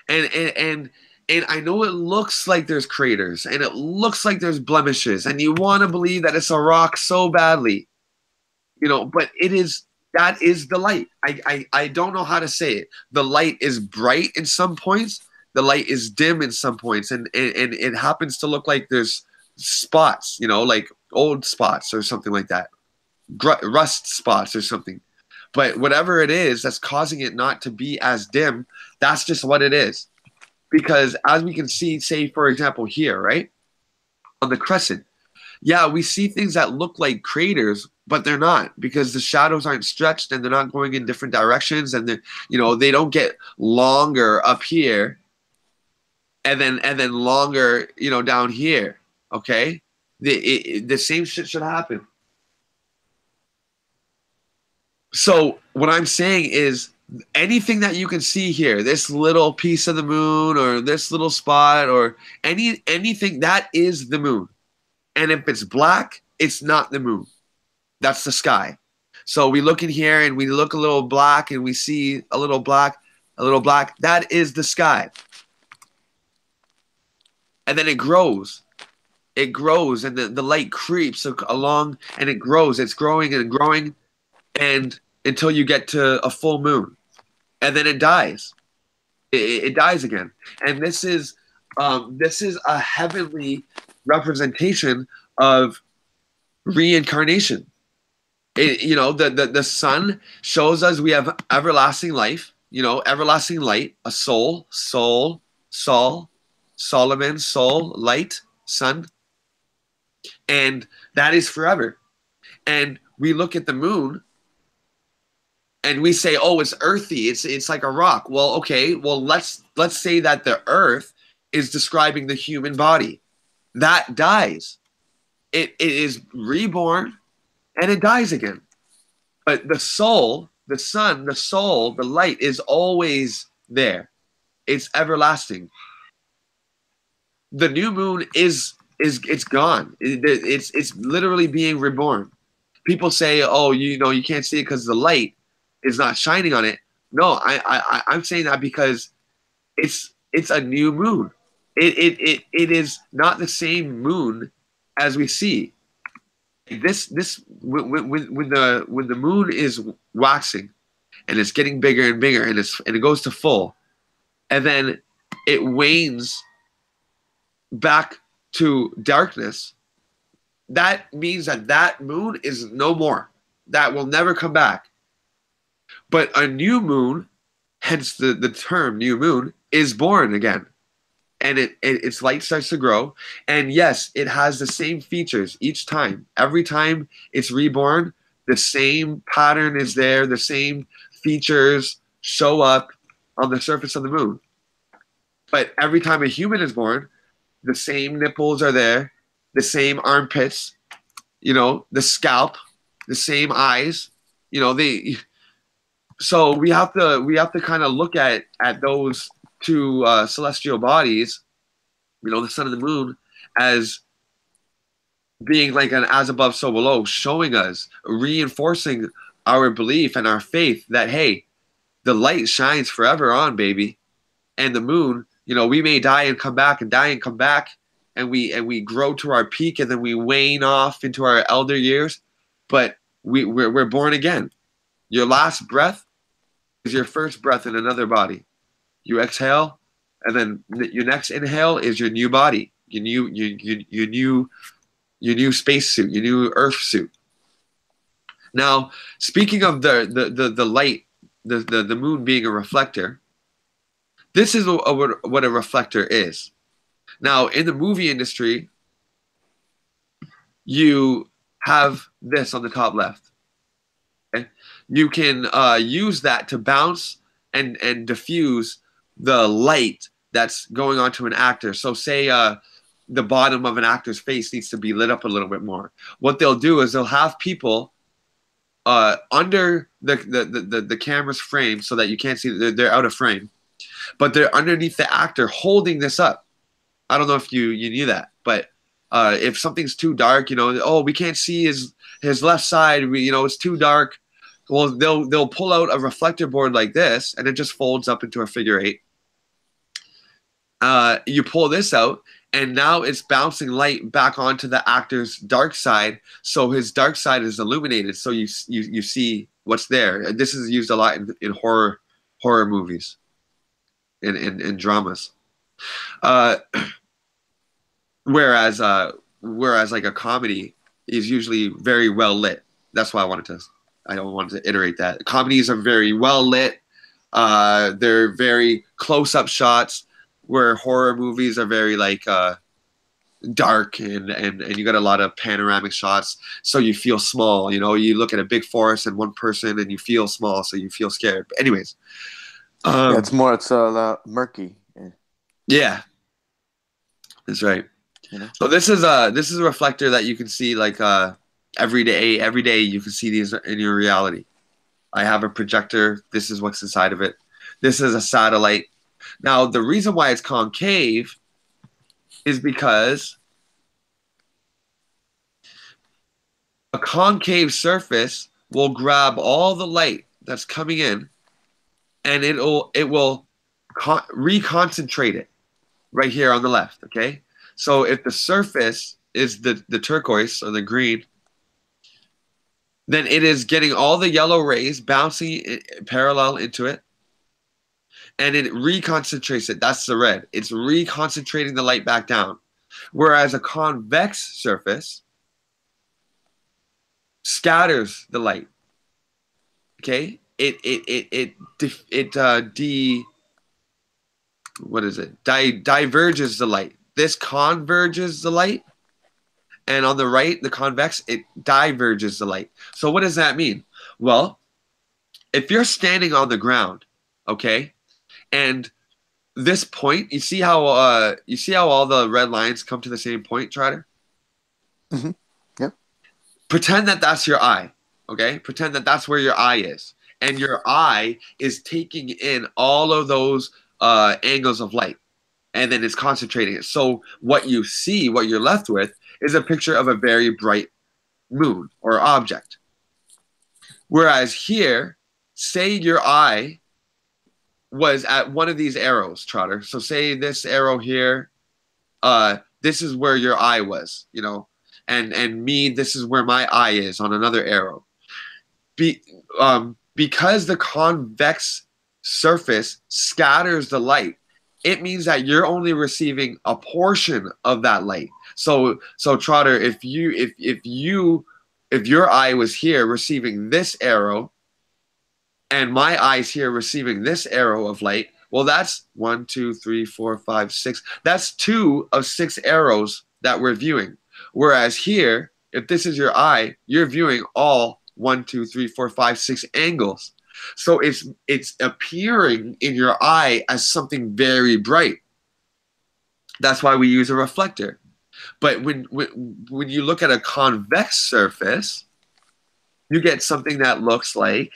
And I know it looks like there's craters and it looks like there's blemishes and you want to believe that it's a rock so badly, but that is the light. I don't know how to say it. The light is bright in some points. The light is dim in some points. And it happens to look like there's spots, like old spots or something like that. Rust spots or something. But whatever it is that's causing it not to be as dim, that's just what it is. Because as we can see, say, for example, here, right? On the crescent. Yeah, we see things that look like craters, but they're not because the shadows aren't stretched and they're not going in different directions. And they don't get longer up here and then longer, down here. Okay? The same shit should happen. So what I'm saying is anything that you can see here, this little piece of the moon or this little spot or anything, that is the moon. And if it's black, it's not the moon. That's the sky. So we look in here and we look a little black and we see a little black. That is the sky. And then it grows. It grows and the light creeps along and it grows. It's growing and growing and until you get to a full moon. And then it dies. It dies again. And this is a heavenly representation of reincarnation. The sun shows us we have everlasting life, everlasting light, a soul, Solomon, soul, light, sun. And that is forever. And we look at the moon and we say, oh, it's earthy. It's like a rock. Well, okay. Well, let's say that the earth is describing the human body. That dies. It is reborn and it dies again. But the soul, the sun, the soul, the light is always there. It's everlasting. The new moon it's gone. It's literally being reborn. People say, oh, you can't see it because the light is not shining on it. No, I'm saying that because it's a new moon. it is not the same moon as we see. This when the moon is waxing and it's getting bigger and bigger and it goes to full, and then it wanes back to darkness, that means that that moon is no more. That will never come back. But a new moon, hence the term new moon, is born again. And its light starts to grow. And yes, it has the same features each time. Every time it's reborn, the same pattern is there, the same features show up on the surface of the moon. But every time a human is born, the same nipples are there, the same armpits, the scalp, the same eyes, so we have to kind of look at those two celestial bodies, the sun and the moon, as being like an as above so below, showing us, reinforcing our belief and our faith that, hey, the light shines forever on, baby. And the moon, we may die and come back and die and come back, and we grow to our peak, and then we wane off into our elder years, but we're born again. Your last breath is your first breath in another body. You exhale, and then your next inhale is your new body, your new spacesuit, your new Earth suit. Now, speaking of the light, the moon being a reflector, this is what a reflector is. Now, in the movie industry, you have this on the top left. Okay? You can use that to bounce and diffuse the light that's going onto an actor. So say the bottom of an actor's face needs to be lit up a little bit more. What they'll do is they'll have people under the camera's frame so that you can't see, they're out of frame, but they're underneath the actor holding this up. I don't know if you knew that, but if something's too dark, we can't see his left side, it's too dark. Well, they'll pull out a reflector board like this, and it just folds up into a figure 8. You pull this out, and now it's bouncing light back onto the actor's dark side, so his dark side is illuminated, so you see what's there. This is used a lot in horror movies, in dramas. Whereas like a comedy is usually very well lit. That's why I don't want to iterate that. Comedies are very well lit. They're very close-up shots, where horror movies are very like dark and you got a lot of panoramic shots, so you feel small. You look at a big forest and one person and you feel small, so you feel scared. But anyways, it's murky. Yeah, that's right. So this is a reflector that you can see like every day you can see these in your reality. I have a projector. This is what's inside of it. This is a satellite. Now, the reason why it's concave is because a concave surface will grab all the light that's coming in, and it will reconcentrate it right here on the left, okay? So if the surface is the turquoise or the green, then it is getting all the yellow rays bouncing parallel into it, and it reconcentrates it. That's the red. It's reconcentrating the light back down. Whereas a convex surface scatters the light. Okay? Diverges the light. This converges the light, and on the right, the convex, it diverges the light. So what does that mean? Well, if you're standing on the ground, okay, and this point, you see how all the red lines come to the same point, Trotter? Mm-hmm. Yep. Pretend that that's your eye, okay? Pretend that that's where your eye is, and your eye is taking in all of those angles of light, and then it's concentrating it. So what you see, what you're left with, is a picture of a very bright moon or object. Whereas here, say your eye was at one of these arrows, Trotter. So say this arrow here this is where your eye was, you know, and me, this is where my eye is on another arrow. Because the convex surface scatters the light, it means that you're only receiving a portion of that light. So Trotter, if your eye was here receiving this arrow, and my eye's here receiving this arrow of light, well, that's 1, 2, 3, 4, 5, 6. That's 2 of 6 arrows that we're viewing. Whereas here, if this is your eye, you're viewing all 1, 2, 3, 4, 5, 6 angles. So it's appearing in your eye as something very bright. That's why we use a reflector. But when you look at a convex surface, you get something that looks like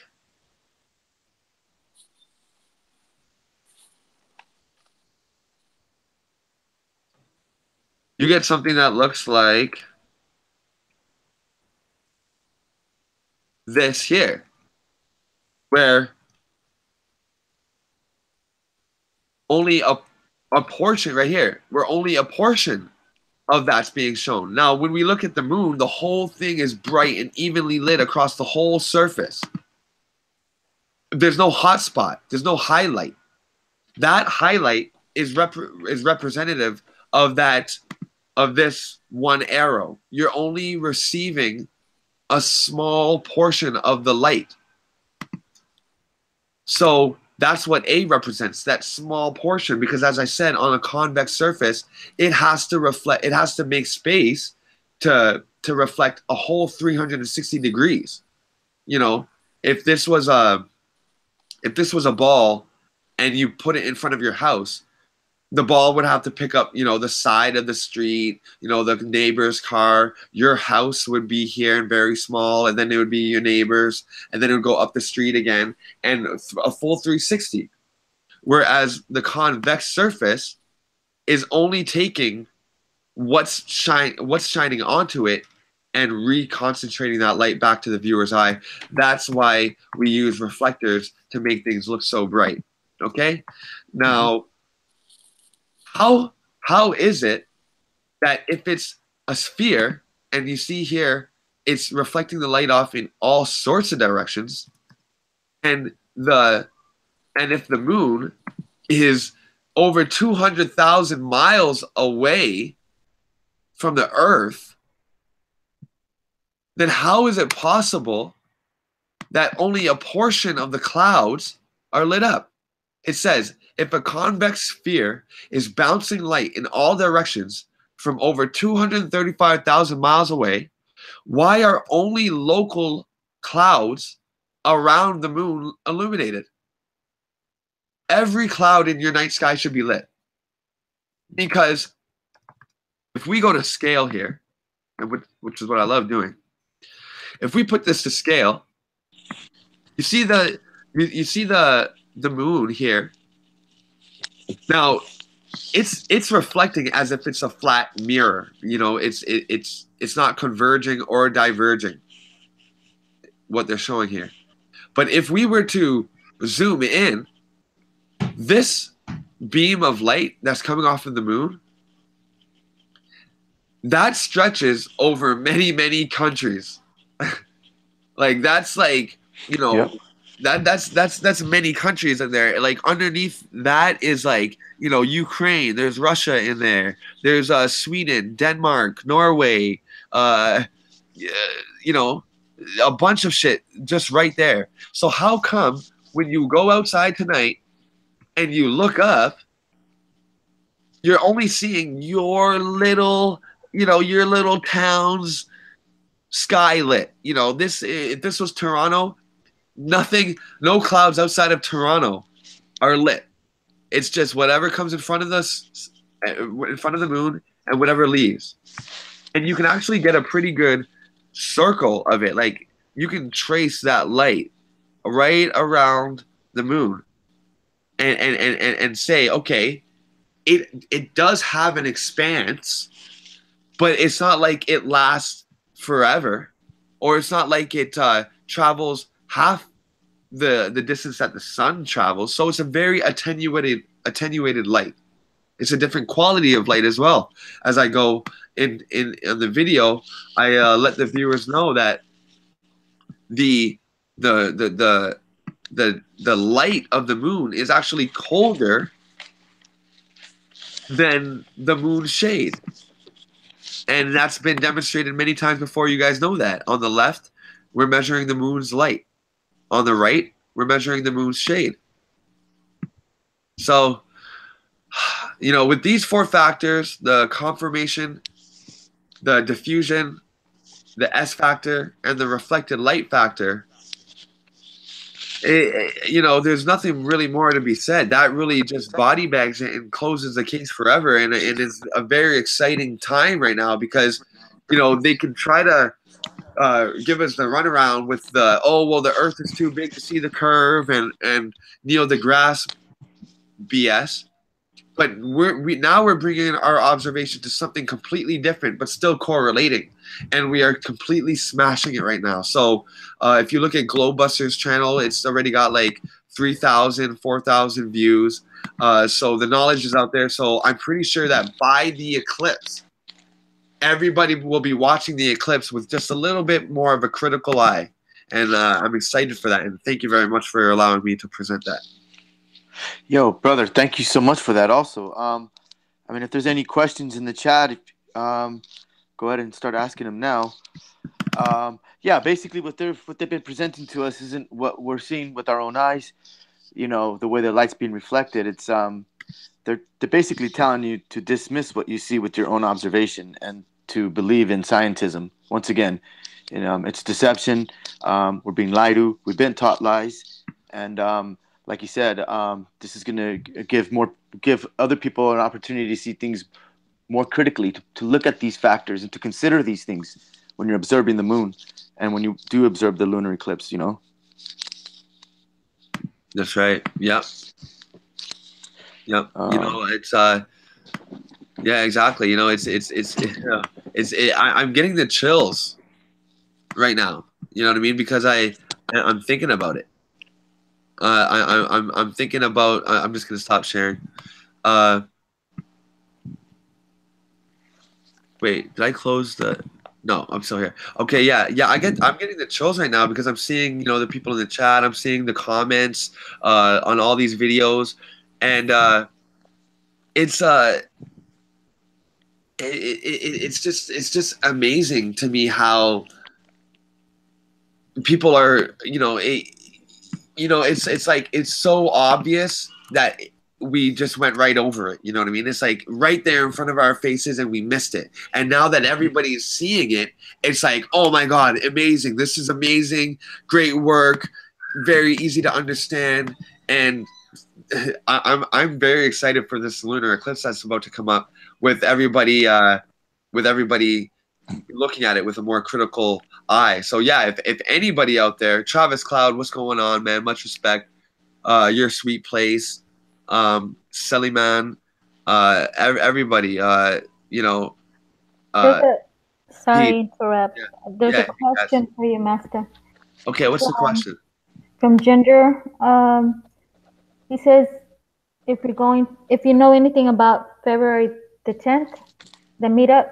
this here, where only a portion right here, where only a portion of that's being shown. Now, when we look at the moon, the whole thing is bright and evenly lit across the whole surface. There's no hot spot. There's no highlight. That highlight is representative of this one arrow. You're only receiving a small portion of the light. So that's what A represents, that small portion, because as I said, on a convex surface, it has to reflect, it has to make space to reflect a whole 360 degrees. You know, if this was a ball and you put it in front of your house, the ball would have to pick up, you know, the side of the street, you know, the neighbor's car. Your house would be here and very small, and then it would be your neighbor's, and then it would go up the street again, and a full 360. Whereas the convex surface is only taking what's shining onto it and reconcentrating that light back to the viewer's eye. That's why we use reflectors to make things look so bright. Okay? Now, how is it that if it's a sphere and you see here it's reflecting the light off in all sorts of directions, and if the moon is over 200,000 miles away from the Earth, then how is it possible that only a portion of the clouds are lit up? It says, if a convex sphere is bouncing light in all directions from over 235,000 miles away, why are only local clouds around the moon illuminated? Every cloud in your night sky should be lit. Because if we go to scale here, which is what I love doing, if we put this to scale, you see the moon here. Now, it's reflecting as if it's a flat mirror. You know, it's not converging or diverging, what they're showing here. But if we were to zoom in, this beam of light that's coming off of the moon, that stretches over many, many countries. Like, that's like, you know, yep. That's many countries in there. Like, underneath that is, like, you know, Ukraine. There's Russia in there. There's Sweden, Denmark, Norway. You know, a bunch of shit just right there. So how come when you go outside tonight and you look up, you're only seeing your little, you know, your little town's sky lit? You know, if this was Toronto, nothing, no clouds outside of Toronto are lit. It's just whatever comes in front of us, in front of the moon, and whatever leaves. And you can actually get a pretty good circle of it. Like, you can trace that light right around the moon and say, okay, it does have an expanse, but it's not like it lasts forever, or it's not like it travels half the distance that the sun travels. So it's a very attenuated light. It's a different quality of light as well. As I go in the video, I let the viewers know that the the the the the light of the moon is actually colder than the moon's shade. And that's been demonstrated many times before. You guys know that. On the left, we're measuring the moon's light. On the right, we're measuring the moon's shade. So, you know, with these 4 factors, the conformation, the diffusion, the S factor, and the reflected light factor, you know, there's nothing really more to be said. That really just body bags it and closes the case forever. And it is a very exciting time right now because, you know, they can try to give us the runaround with the, oh, well, the Earth is too big to see the curve and Neil deGrasse BS. But we're bringing our observation to something completely different, but still correlating, and we are completely smashing it right now. So if you look at Globebusters' channel, it's already got like 3,000, 4,000 views. So the knowledge is out there. So I'm pretty sure that by the eclipse, everybody will be watching the eclipse with just a little bit more of a critical eye, and I'm excited for that. And thank you very much for allowing me to present that. Yo, brother, thank you so much for that. Also, I mean, if there's any questions in the chat, go ahead and start asking them now. Yeah, basically, what they've been presenting to us isn't what we're seeing with our own eyes. You know, the way the light's being reflected. It's they're basically telling you to dismiss what you see with your own observation and to believe in scientism. Once again, you know, it's deception. We're being lied to. We've been taught lies, and like you said, this is going to give other people an opportunity to see things more critically, to look at these factors and to consider these things when you're observing the moon and when you do observe the lunar eclipse, you know? That's right. Yep. Yep. You know, it's yeah, exactly. You know, I'm getting the chills right now. You know what I mean? Because I'm thinking about it. I'm thinking about. I'm just gonna stop sharing. Wait, did I close the? No, I'm still here. Okay, yeah. I'm getting the chills right now because I'm seeing, you know, the people in the chat. I'm seeing the comments on all these videos, and it's it's just amazing to me how people are, you know, it's like it's so obvious that we just went right over it. You know what I mean? It's like right there in front of our faces and we missed it. And now that everybody's seeing it, it's like, oh my God, amazing. This is amazing. Great work. Very easy to understand. And I'm very excited for this lunar eclipse that's about to come up with everybody looking at it with a more critical eye. So yeah, if anybody out there, Travis Cloud, what's going on, man? Much respect. Your sweet place. Seliman, everybody, you know. Sorry, interrupt. There's a question for you, Master. Okay, what's the question? From Ginger, he says, if you know anything about February the 10th, the meetup.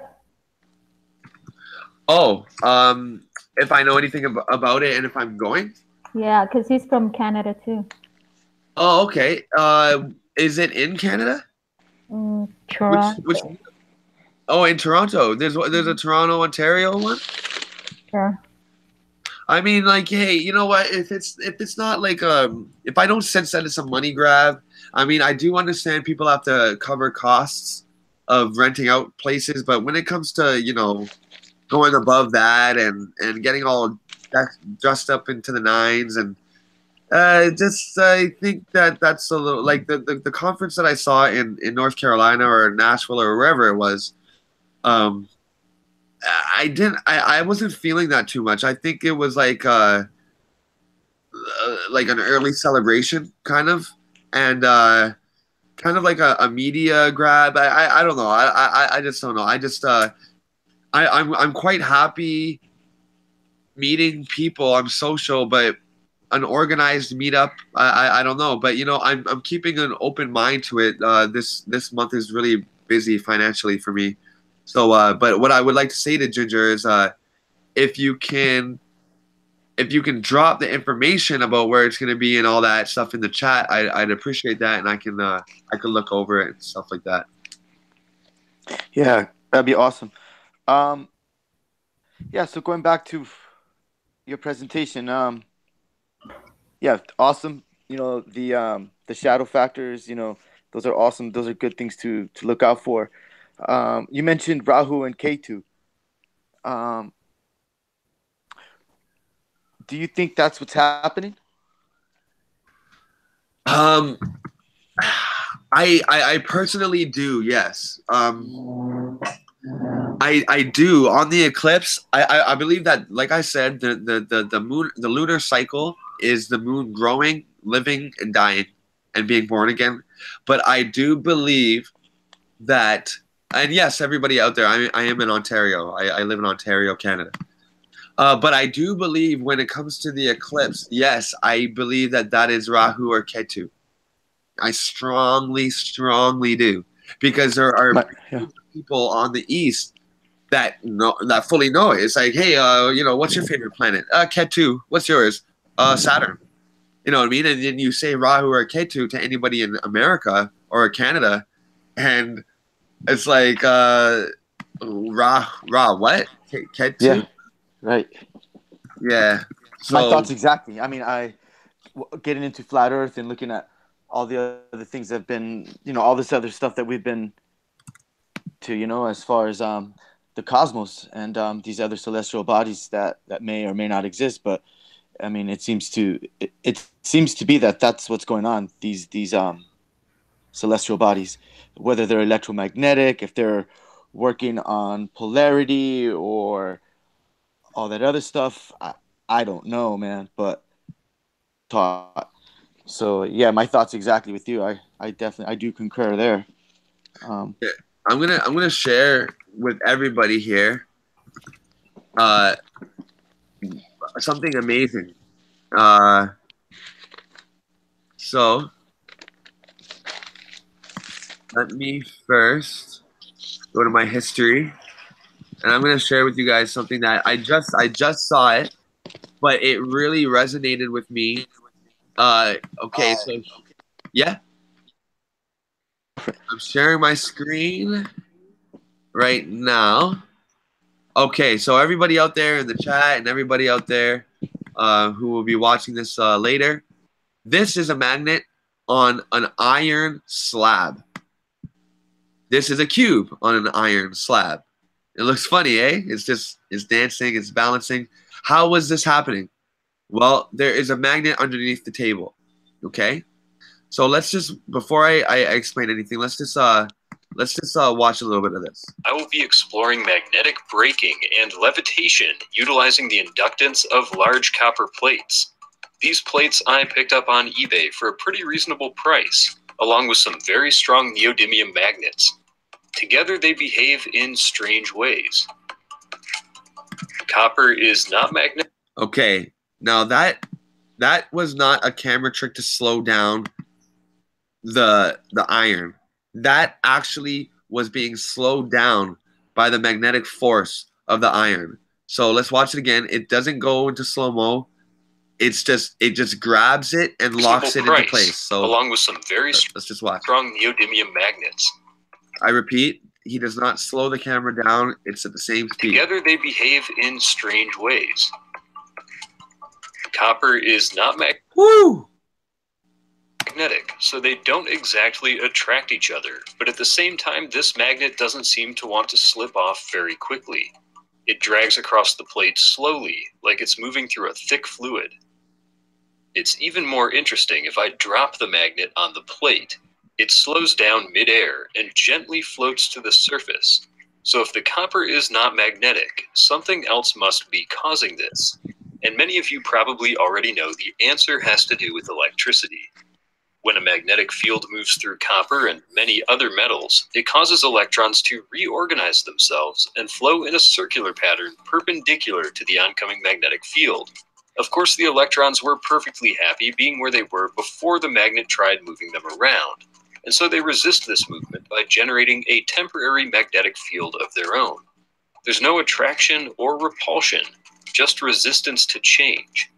Oh, if I know anything about it and if I'm going? Yeah, because he's from Canada too. Oh, okay. Is it in Canada? Toronto. Oh, in Toronto. There's a Toronto, Ontario one? Sure. I mean, like, hey, you know what? If it's not like if I don't sense that it's a money grab, I mean, I do understand people have to cover costs of renting out places, but when it comes to, you know, going above that and getting all dressed up into the nines and I think that's a little like the conference that I saw in North Carolina or Nashville or wherever it was. I wasn't feeling that too much. I think it was like an early celebration kind of, and kind of like a media grab. I don't know. I just don't know. I'm quite happy meeting people. I'm social, but an organized meetup. I don't know, but I'm keeping an open mind to it. This month is really busy financially for me. So, but what I would like to say to Ginger is, if you can drop the information about where it's going to be and all that stuff in the chat, I'd appreciate that, and I can look over it and stuff like that. Yeah, that'd be awesome. Yeah, so going back to your presentation, yeah, awesome. The shadow factors, those are awesome. Those are good things to look out for. You mentioned Rahu and Ketu. Do you think that's what's happening? I personally do, yes. I do. On the eclipse, I believe that, like I said, the moon, the lunar cycle is the moon growing, living, and dying, and being born again. But I do believe that, and yes, everybody out there, I am in Ontario. I live in Ontario, Canada. But I do believe when it comes to the eclipse, yes, I believe that is Rahu or Ketu. I strongly, strongly do, because there are people on the east that fully know it. It's like, hey, what's your favorite planet? Ketu. What's yours? Saturn. You know what I mean? And then you say Rahu or Ketu to anybody in America or Canada, and it's like what? Ketu? Yeah, right. Yeah. So, my thoughts exactly. I mean, getting into flat Earth and looking at all the other things that have been, all this other stuff that we've been to, as far as the cosmos and these other celestial bodies that may or may not exist. But I mean, it seems to be that that's what's going on. These celestial bodies, whether they're electromagnetic, if they're working on polarity or all that other stuff, I don't know, man. But taught. So yeah, my thoughts exactly with you. I definitely do concur there. yeah, I'm gonna share with everybody here something amazing. So let me first go to my history, and I'm gonna share with you guys something that I just saw it, but it really resonated with me. Okay, so yeah, I'm sharing my screen right now. Okay, so everybody out there in the chat and everybody out there who will be watching this later, this is a magnet on an iron slab. This is a cube on an iron slab. It looks funny, eh? It's dancing, it's balancing. How was this happening? Well, there is a magnet underneath the table. Okay, so let's just, before I explain anything, let's just watch a little bit of this. I will be exploring magnetic braking and levitation utilizing the inductance of large copper plates. These plates I picked up on eBay for a pretty reasonable price, along with some very strong neodymium magnets. Together they behave in strange ways. Copper is not magnetic. Okay, now that was not a camera trick to slow down the iron. That actually was being slowed down by the magnetic force of the iron. So let's watch it again. It doesn't go into slow-mo. It just grabs it and locks it into place. So along with some very let's just watch. Strong neodymium magnets. I repeat, he does not slow the camera down. It's at the same speed. Together they behave in strange ways. Copper is not magnetic, so they don't exactly attract each other. But at the same time, this magnet doesn't seem to want to slip off very quickly. It drags across the plate slowly, like it's moving through a thick fluid. It's even more interesting if I drop the magnet on the plate. It slows down midair and gently floats to the surface. So if the copper is not magnetic, something else must be causing this. And many of you probably already know the answer has to do with electricity. When a magnetic field moves through copper and many other metals, it causes electrons to reorganize themselves and flow in a circular pattern perpendicular to the oncoming magnetic field. Of course, the electrons were perfectly happy being where they were before the magnet tried moving them around, and so they resist this movement by generating a temporary magnetic field of their own. There's no attraction or repulsion, just resistance to change.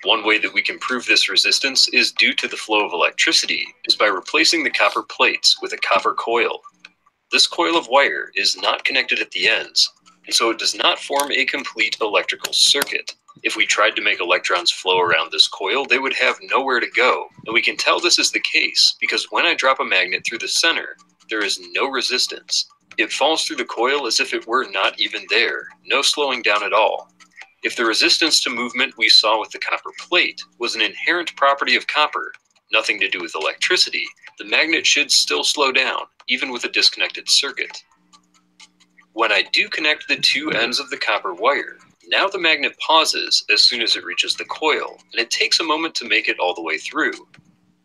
One way that we can prove this resistance is due to the flow of electricity is by replacing the copper plates with a copper coil. This coil of wire is not connected at the ends, and so it does not form a complete electrical circuit. If we tried to make electrons flow around this coil, they would have nowhere to go, and we can tell this is the case because when I drop a magnet through the center, there is no resistance. It falls through the coil as if it were not even there, no slowing down at all. If the resistance to movement we saw with the copper plate was an inherent property of copper, nothing to do with electricity, the magnet should still slow down, even with a disconnected circuit. When I do connect the two ends of the copper wire, now the magnet pauses as soon as it reaches the coil, and it takes a moment to make it all the way through.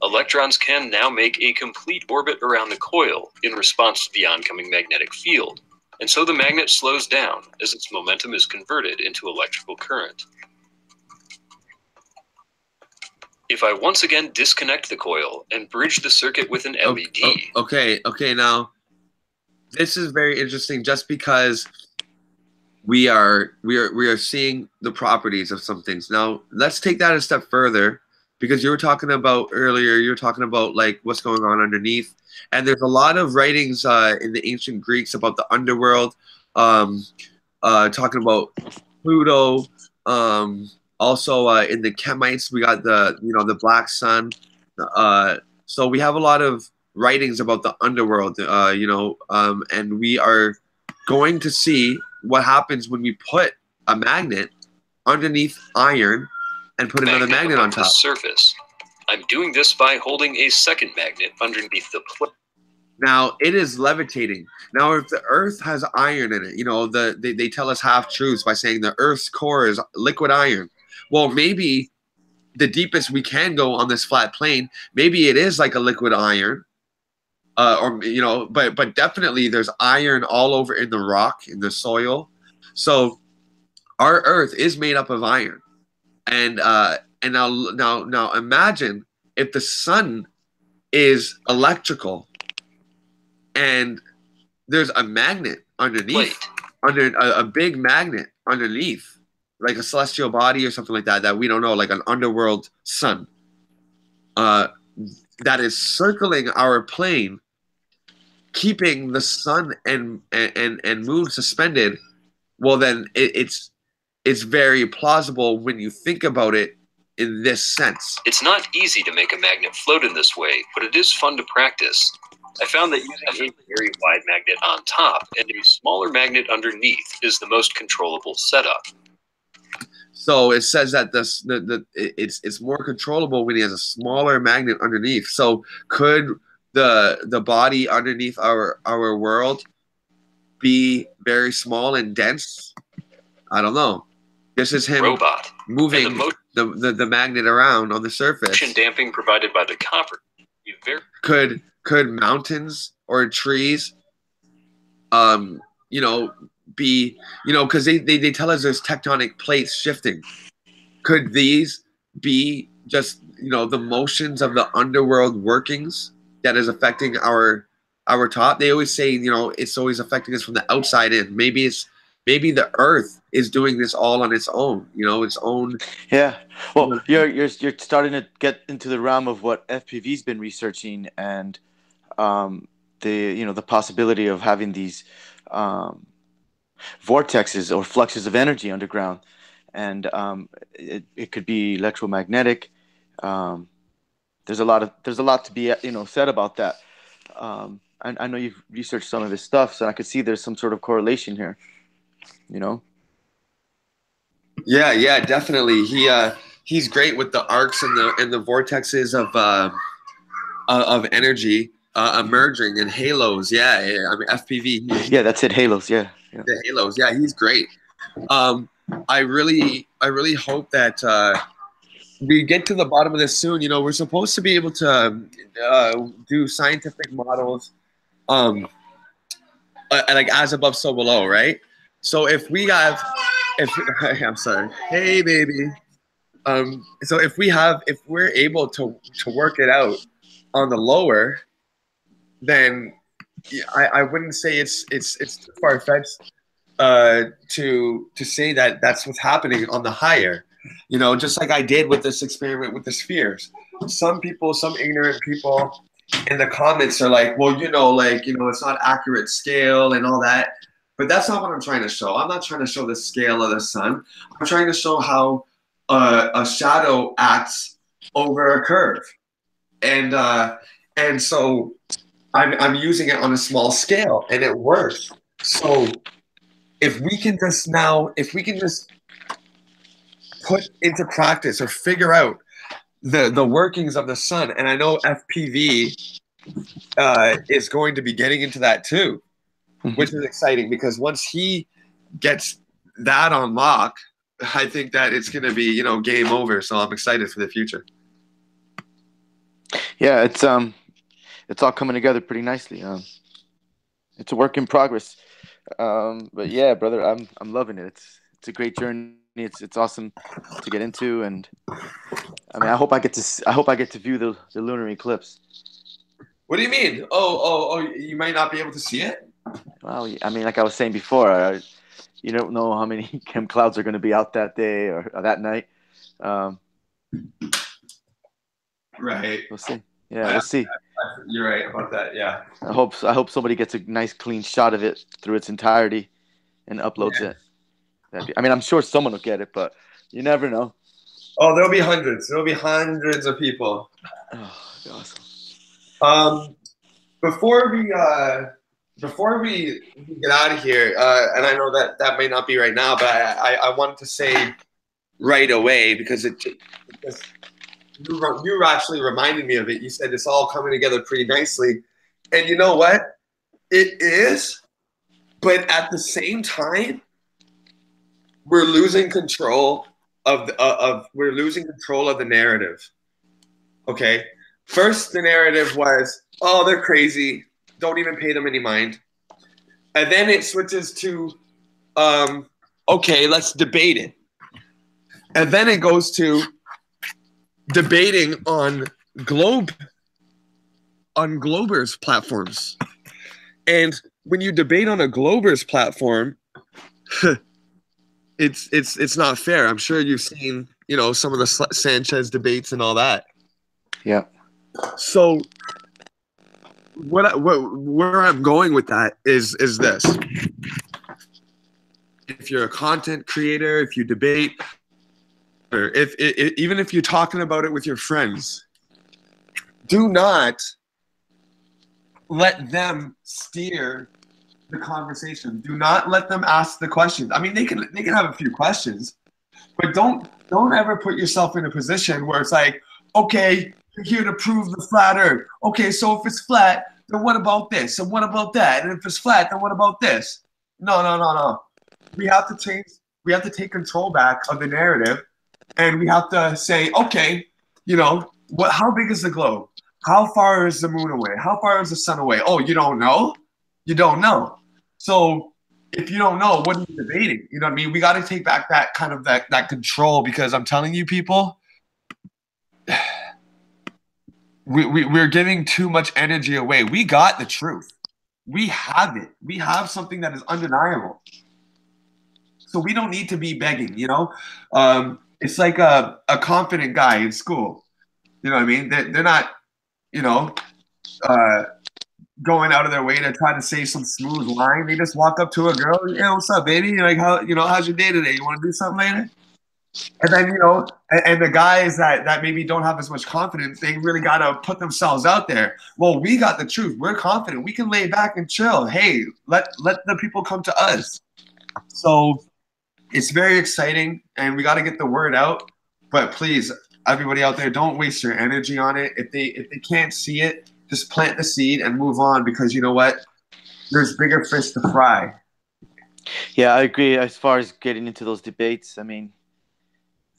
Electrons can now make a complete orbit around the coil in response to the oncoming magnetic field, and so the magnet slows down as its momentum is converted into electrical current. If I once again disconnect the coil and bridge the circuit with an LED... Okay, now, this is very interesting just because we are seeing the properties of some things. Now, let's take that a step further, because you were talking about earlier, you were talking about like what's going on underneath. And there's a lot of writings in the ancient Greeks about the underworld, talking about Pluto. Also in the Kemites, we got the black sun. So we have a lot of writings about the underworld, and we are going to see what happens when we put a magnet underneath iron and put another magnet on top. The surface. I'm doing this by holding a second magnet underneath the plate. Now, it is levitating. Now, if the Earth has iron in it, they tell us half-truths by saying the Earth's core is liquid iron. Well, maybe the deepest we can go on this flat plane, maybe it is like a liquid iron. But definitely there's iron all over in the rock, in the soil. So our Earth is made up of iron. And now imagine if the sun is electrical and there's a magnet underneath, a big magnet underneath, like a celestial body or something like that we don't know, like an underworld sun, that is circling our plane, keeping the sun and moon suspended. Well, then it's very plausible when you think about it in this sense. It's not easy to make a magnet float in this way, but it is fun to practice. I found that using a very wide magnet on top and a smaller magnet underneath is the most controllable setup. So it says that it's more controllable when he has a smaller magnet underneath. So could the body underneath our world be very small and dense? I don't know. This is him moving the magnet around on the surface. Motion damping provided by the copper. Could mountains or trees, be, because they tell us there's tectonic plates shifting. Could these be just, the motions of the underworld workings that is affecting our top? They always say, it's always affecting us from the outside in. Maybe the Earth is doing this all on its own, its own. Yeah. Well, you're starting to get into the realm of what FPV's been researching, and the possibility of having these vortexes or fluxes of energy underground, and it could be electromagnetic. There's a lot to be said about that. I know you've researched some of this stuff, so I could see there's some sort of correlation here. Yeah, definitely. He's great with the arcs and the vortexes of energy emerging and halos. Yeah, I mean FPV. Yeah, that's it. Halos. Yeah. The halos. Yeah, he's great. I really hope that we get to the bottom of this soon. We're supposed to be able to do scientific models, like as above, so below, right? So if we have, I'm sorry. Hey, baby. So if we're able to work it out on the lower, then I wouldn't say it's too far fetched to say that that's what's happening on the higher. You know, just like I did with this experiment with the spheres. Some people, some ignorant people in the comments are like, well, it's not accurate scale and all that. But that's not what I'm trying to show. I'm not trying to show the scale of the sun. I'm trying to show how a shadow acts over a curve. And so I'm using it on a small scale, and it works. So if we can just put into practice or figure out the workings of the sun, and I know FPV is going to be getting into that too, which is exciting because once he gets that on lock, I think that it's going to be game over. So I'm excited for the future. Yeah, it's all coming together pretty nicely. It's a work in progress. But yeah, brother, I'm loving it. It's a great journey. It's awesome to get into, and I mean, I hope I get to view the lunar eclipse. What do you mean? Oh! You might not be able to see it. Well, I mean, like I was saying before, you don't know how many chem clouds are going to be out that day or that night. Right. We'll see. Yeah, we'll see. You're right about that. Yeah. I hope somebody gets a nice clean shot of it through its entirety and uploads it. I mean, I'm sure someone will get it, but you never know. Oh, there'll be hundreds. There'll be hundreds of people. Oh, awesome. Before we get out of here, and I know that may not be right now, but I wanted to say right away because you actually reminded me of it. You said it's all coming together pretty nicely, and you know what? It is, but at the same time, we're losing control of the narrative. Okay, first the narrative was, oh, they're crazy. Don't even pay them any mind. And then it switches to, okay, let's debate it. And then it goes to debating on Globers platforms. And when you debate on a Globers platform, it's not fair. I'm sure you've seen, some of the Sanchez debates and all that. Yeah. So where I'm going with that is this. If you're a content creator, if you debate, or even if you're talking about it with your friends, do not let them steer the conversation. Do not let them ask the questions. I mean, they can have a few questions, but don't ever put yourself in a position where it's like, okay, you're here to prove the flat earth. Okay, so if it's flat, then what about this? And what about that? And if it's flat, then what about this? No. We have to change. We have to take control back of the narrative, and we have to say, okay, how big is the globe? How far is the moon away? How far is the sun away? Oh, you don't know? You don't know. So if you don't know, what are you debating? You know what I mean? We got to take back that kind of that control, because I'm telling you, people, we're giving too much energy away. We got the truth. We have it. We have something that is undeniable. So we don't need to be begging, It's like a confident guy in school. You know what I mean? They're not, going out of their way to try to say some smooth line. They just walk up to a girl, yeah, what's up, baby? You're like, how's your day today? You want to do something later? And then, and the guys that maybe don't have as much confidence, they really got to put themselves out there. Well, we got the truth. We're confident. We can lay back and chill. Hey, let the people come to us. So it's very exciting, and we got to get the word out. But please, everybody out there, don't waste your energy on it. If they can't see it, just plant the seed and move on, because you know what? There's bigger fish to fry. Yeah, I agree. As far as getting into those debates, I mean,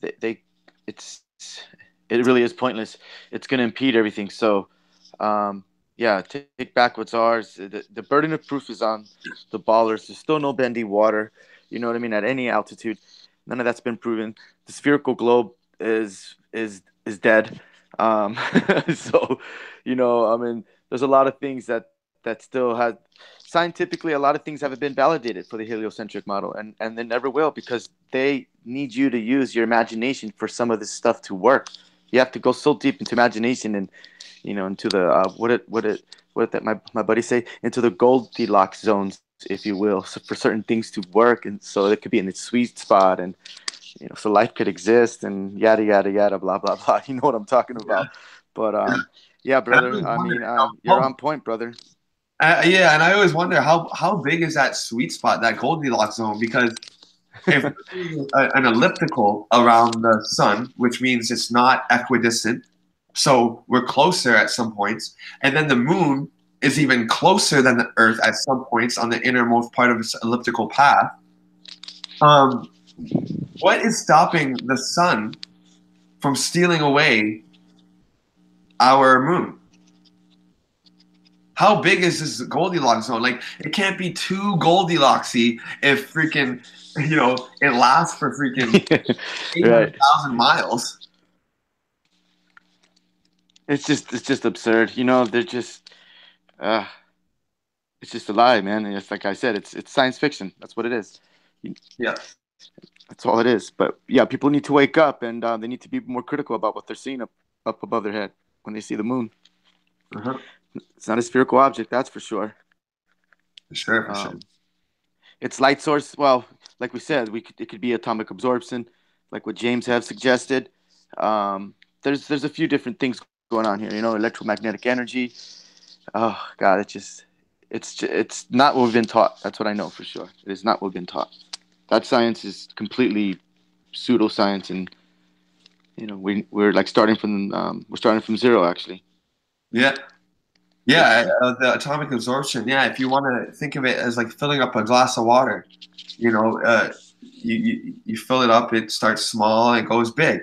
it really is pointless. It's going to impede everything. So, yeah, take back what's ours. The burden of proof is on the ballers. There's still no bendy water. You know what I mean? At any altitude, none of that's been proven. The spherical globe is dead. So, I mean, there's a lot of things that still had scientifically, a lot of things haven't been validated for the heliocentric model, and they never will, because they need you to use your imagination for some of this stuff to work. You have to go so deep into imagination, and into the what did that my buddy say, into the Goldilocks zones, if you will, so for certain things to work, and so it could be in its sweet spot, and so life could exist, and yada yada yada, blah blah blah. You know what I'm talking about. But yeah, I brother. always I wondered, mean, you're on point, brother. yeah, and I always wonder how big is that sweet spot, that Goldilocks zone? Because if we're doing an elliptical around the sun, which means it's not equidistant, so we're closer at some points, and then the moon is even closer than the Earth at some points on the innermost part of its elliptical path. What is stopping the sun from stealing away our moon? How big is this Goldilocks zone? Like, it can't be too Goldilocksy if freaking, it lasts for freaking Right. 800,000 miles. It's just absurd. They're just it's just a lie, man. And it's like I said, it's science fiction. That's what it is. Yeah. That's all it is. But yeah, people need to wake up, and they need to be more critical about what they're seeing up above their head when they see the moon. Uh-huh. It's not a spherical object, that's for sure. For sure. Its light source, well, like we said, it could be atomic absorption, like what James have suggested. There's a few different things going on here. Electromagnetic energy. Oh God, it's not what we've been taught. That's what I know for sure. It is not what we've been taught. That science is completely pseudoscience, and we're like starting from zero, actually. Yeah. Yeah, the atomic absorption. Yeah, if you want to think of it as like filling up a glass of water, you fill it up, it starts small, and it goes big.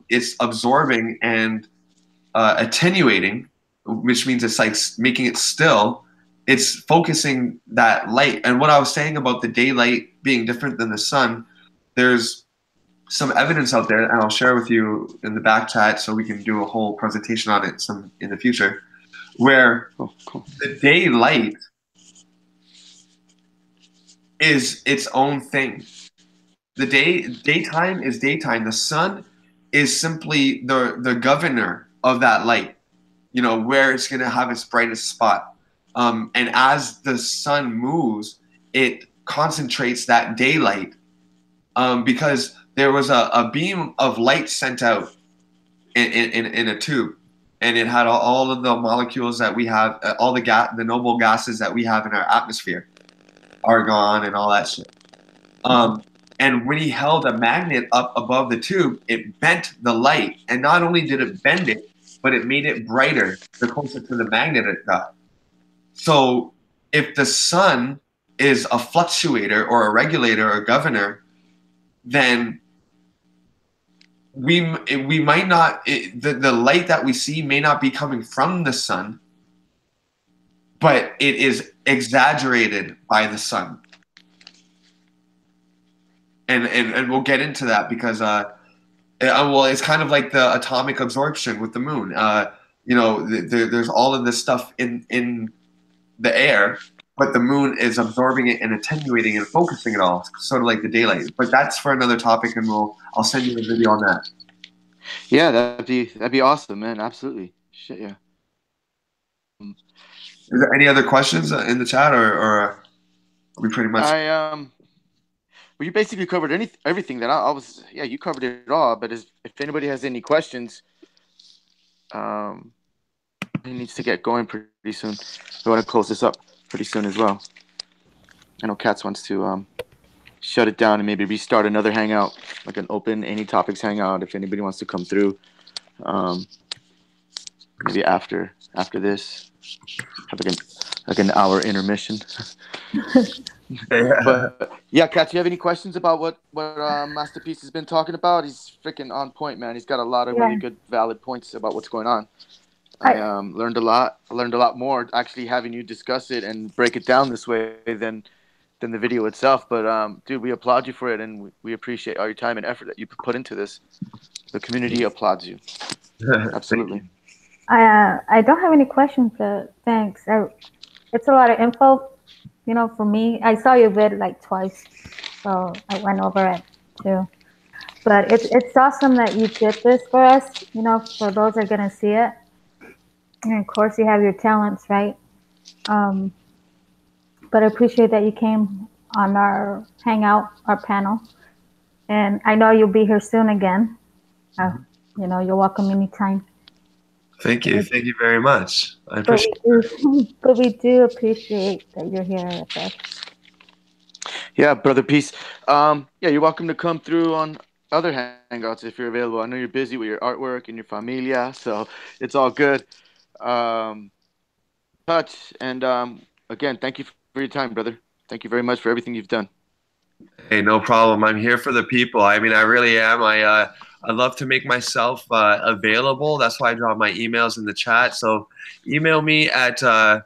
It's absorbing and attenuating, which means it's like making it still. It's focusing that light. And what I was saying about the daylight being different than the sun, there's some evidence out there, and I'll share with you in the back chat so we can do a whole presentation on it in the future, where Cool. the daylight is its own thing. The daytime is daytime. The sun is simply the governor of that light, where it's going to have its brightest spot. And as the sun moves, it concentrates that daylight, because there was a beam of light sent out in a tube, and it had all of the molecules that we have, all the noble gases that we have in our atmosphere, argon and all that shit. And when he held a magnet up above the tube, it bent the light, and not only did it bend it, but it made it brighter the closer to the magnet it got. So if the sun is a fluctuator or a regulator or a governor, then we might not, the light that we see may not be coming from the sun, but it is exaggerated by the sun. And we'll get into that because it's kind of like the atomic absorption with the moon. There's all of this stuff in the air, but the moon is absorbing it and attenuating and focusing it all, sort of like the daylight. But that's for another topic, and I'll send you a video on that. Yeah, that'd be awesome, man. Absolutely. Shit, yeah. Is there any other questions in the chat, or are we pretty much? Well, you basically covered everything that I was. Yeah, you covered it all. But if anybody has any questions, he needs to get going pretty soon. We want to close this up pretty soon as well. I know Katz wants to shut it down and maybe restart another hangout, like an open any topics hangout. If anybody wants to come through, maybe after this, have like an hour intermission. But yeah, Kat, do you have any questions about what Masterpiece has been talking about? He's freaking on point, man. He's got a lot of really good, valid points about what's going on. I learned a lot. I learned a lot more actually having you discuss it and break it down this way than the video itself. But dude, we applaud you for it, and we appreciate all your time and effort that you put into this. The community applauds you. Absolutely. I don't have any questions, but thanks. It's a lot of info, for me. I saw your vid like twice, so I went over it too. But it's awesome that you did this for us, for those that are gonna see it. And of course, you have your talents, right? Um, but I appreciate that you came on our hangout, our panel. And I know you'll be here soon again. You're welcome anytime. Thank you. Thank you very much. I appreciate it. But we do appreciate that you're here with us. Yeah, brother, peace. Yeah, you're welcome to come through on other hangouts if you're available. I know you're busy with your artwork and your familia, so it's all good. Touch and again, thank you for your time, brother. Thank you very much for everything you've done. Hey, no problem. I'm here for the people. I mean, I really am. I love to make myself available. That's why I drop my emails in the chat. So email me at hey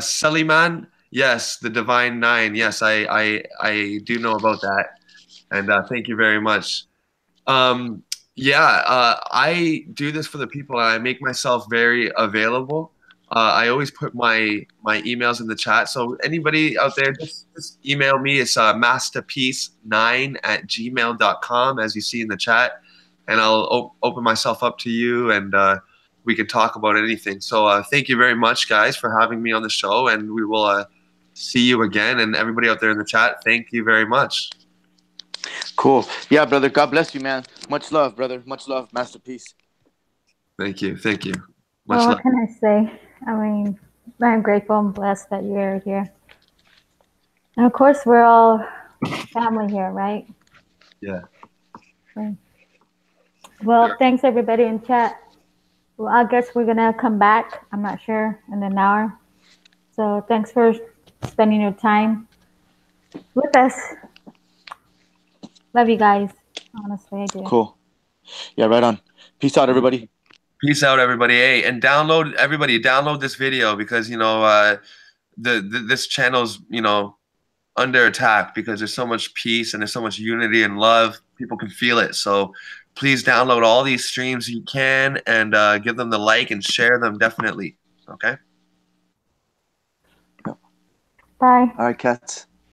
Saliman. Yes, the Divine Nine. Yes, I do know about that. And thank you very much. Um, yeah, I do this for the people, and I make myself very available. I always put my emails in the chat, so anybody out there, just email me. It's masterpiece9@gmail.com, as you see in the chat, and I'll open myself up to you, and we can talk about anything. So thank you very much, guys, for having me on the show, and we will see you again. And everybody out there in the chat, thank you very much. Cool. Yeah, brother. God bless you, man. Much love, brother. Much love, masterpiece. Thank you. Thank you. Much Well, love. what can I say? I mean, I'm grateful and blessed that you're here. And of course, we're all family here, right? Yeah. Okay. Well, thanks everybody in chat. Well, I guess we're gonna come back. I'm not sure in an hour. So thanks for spending your time with us. Love you guys. Honestly, I do. Cool. Yeah, right on. Peace out, everybody. Peace out, everybody. Hey, and download this video because this channel's under attack because there's so much peace and there's so much unity and love. People can feel it. So please download all these streams you can and give them the like and share them definitely. Okay. Bye. All right, cats.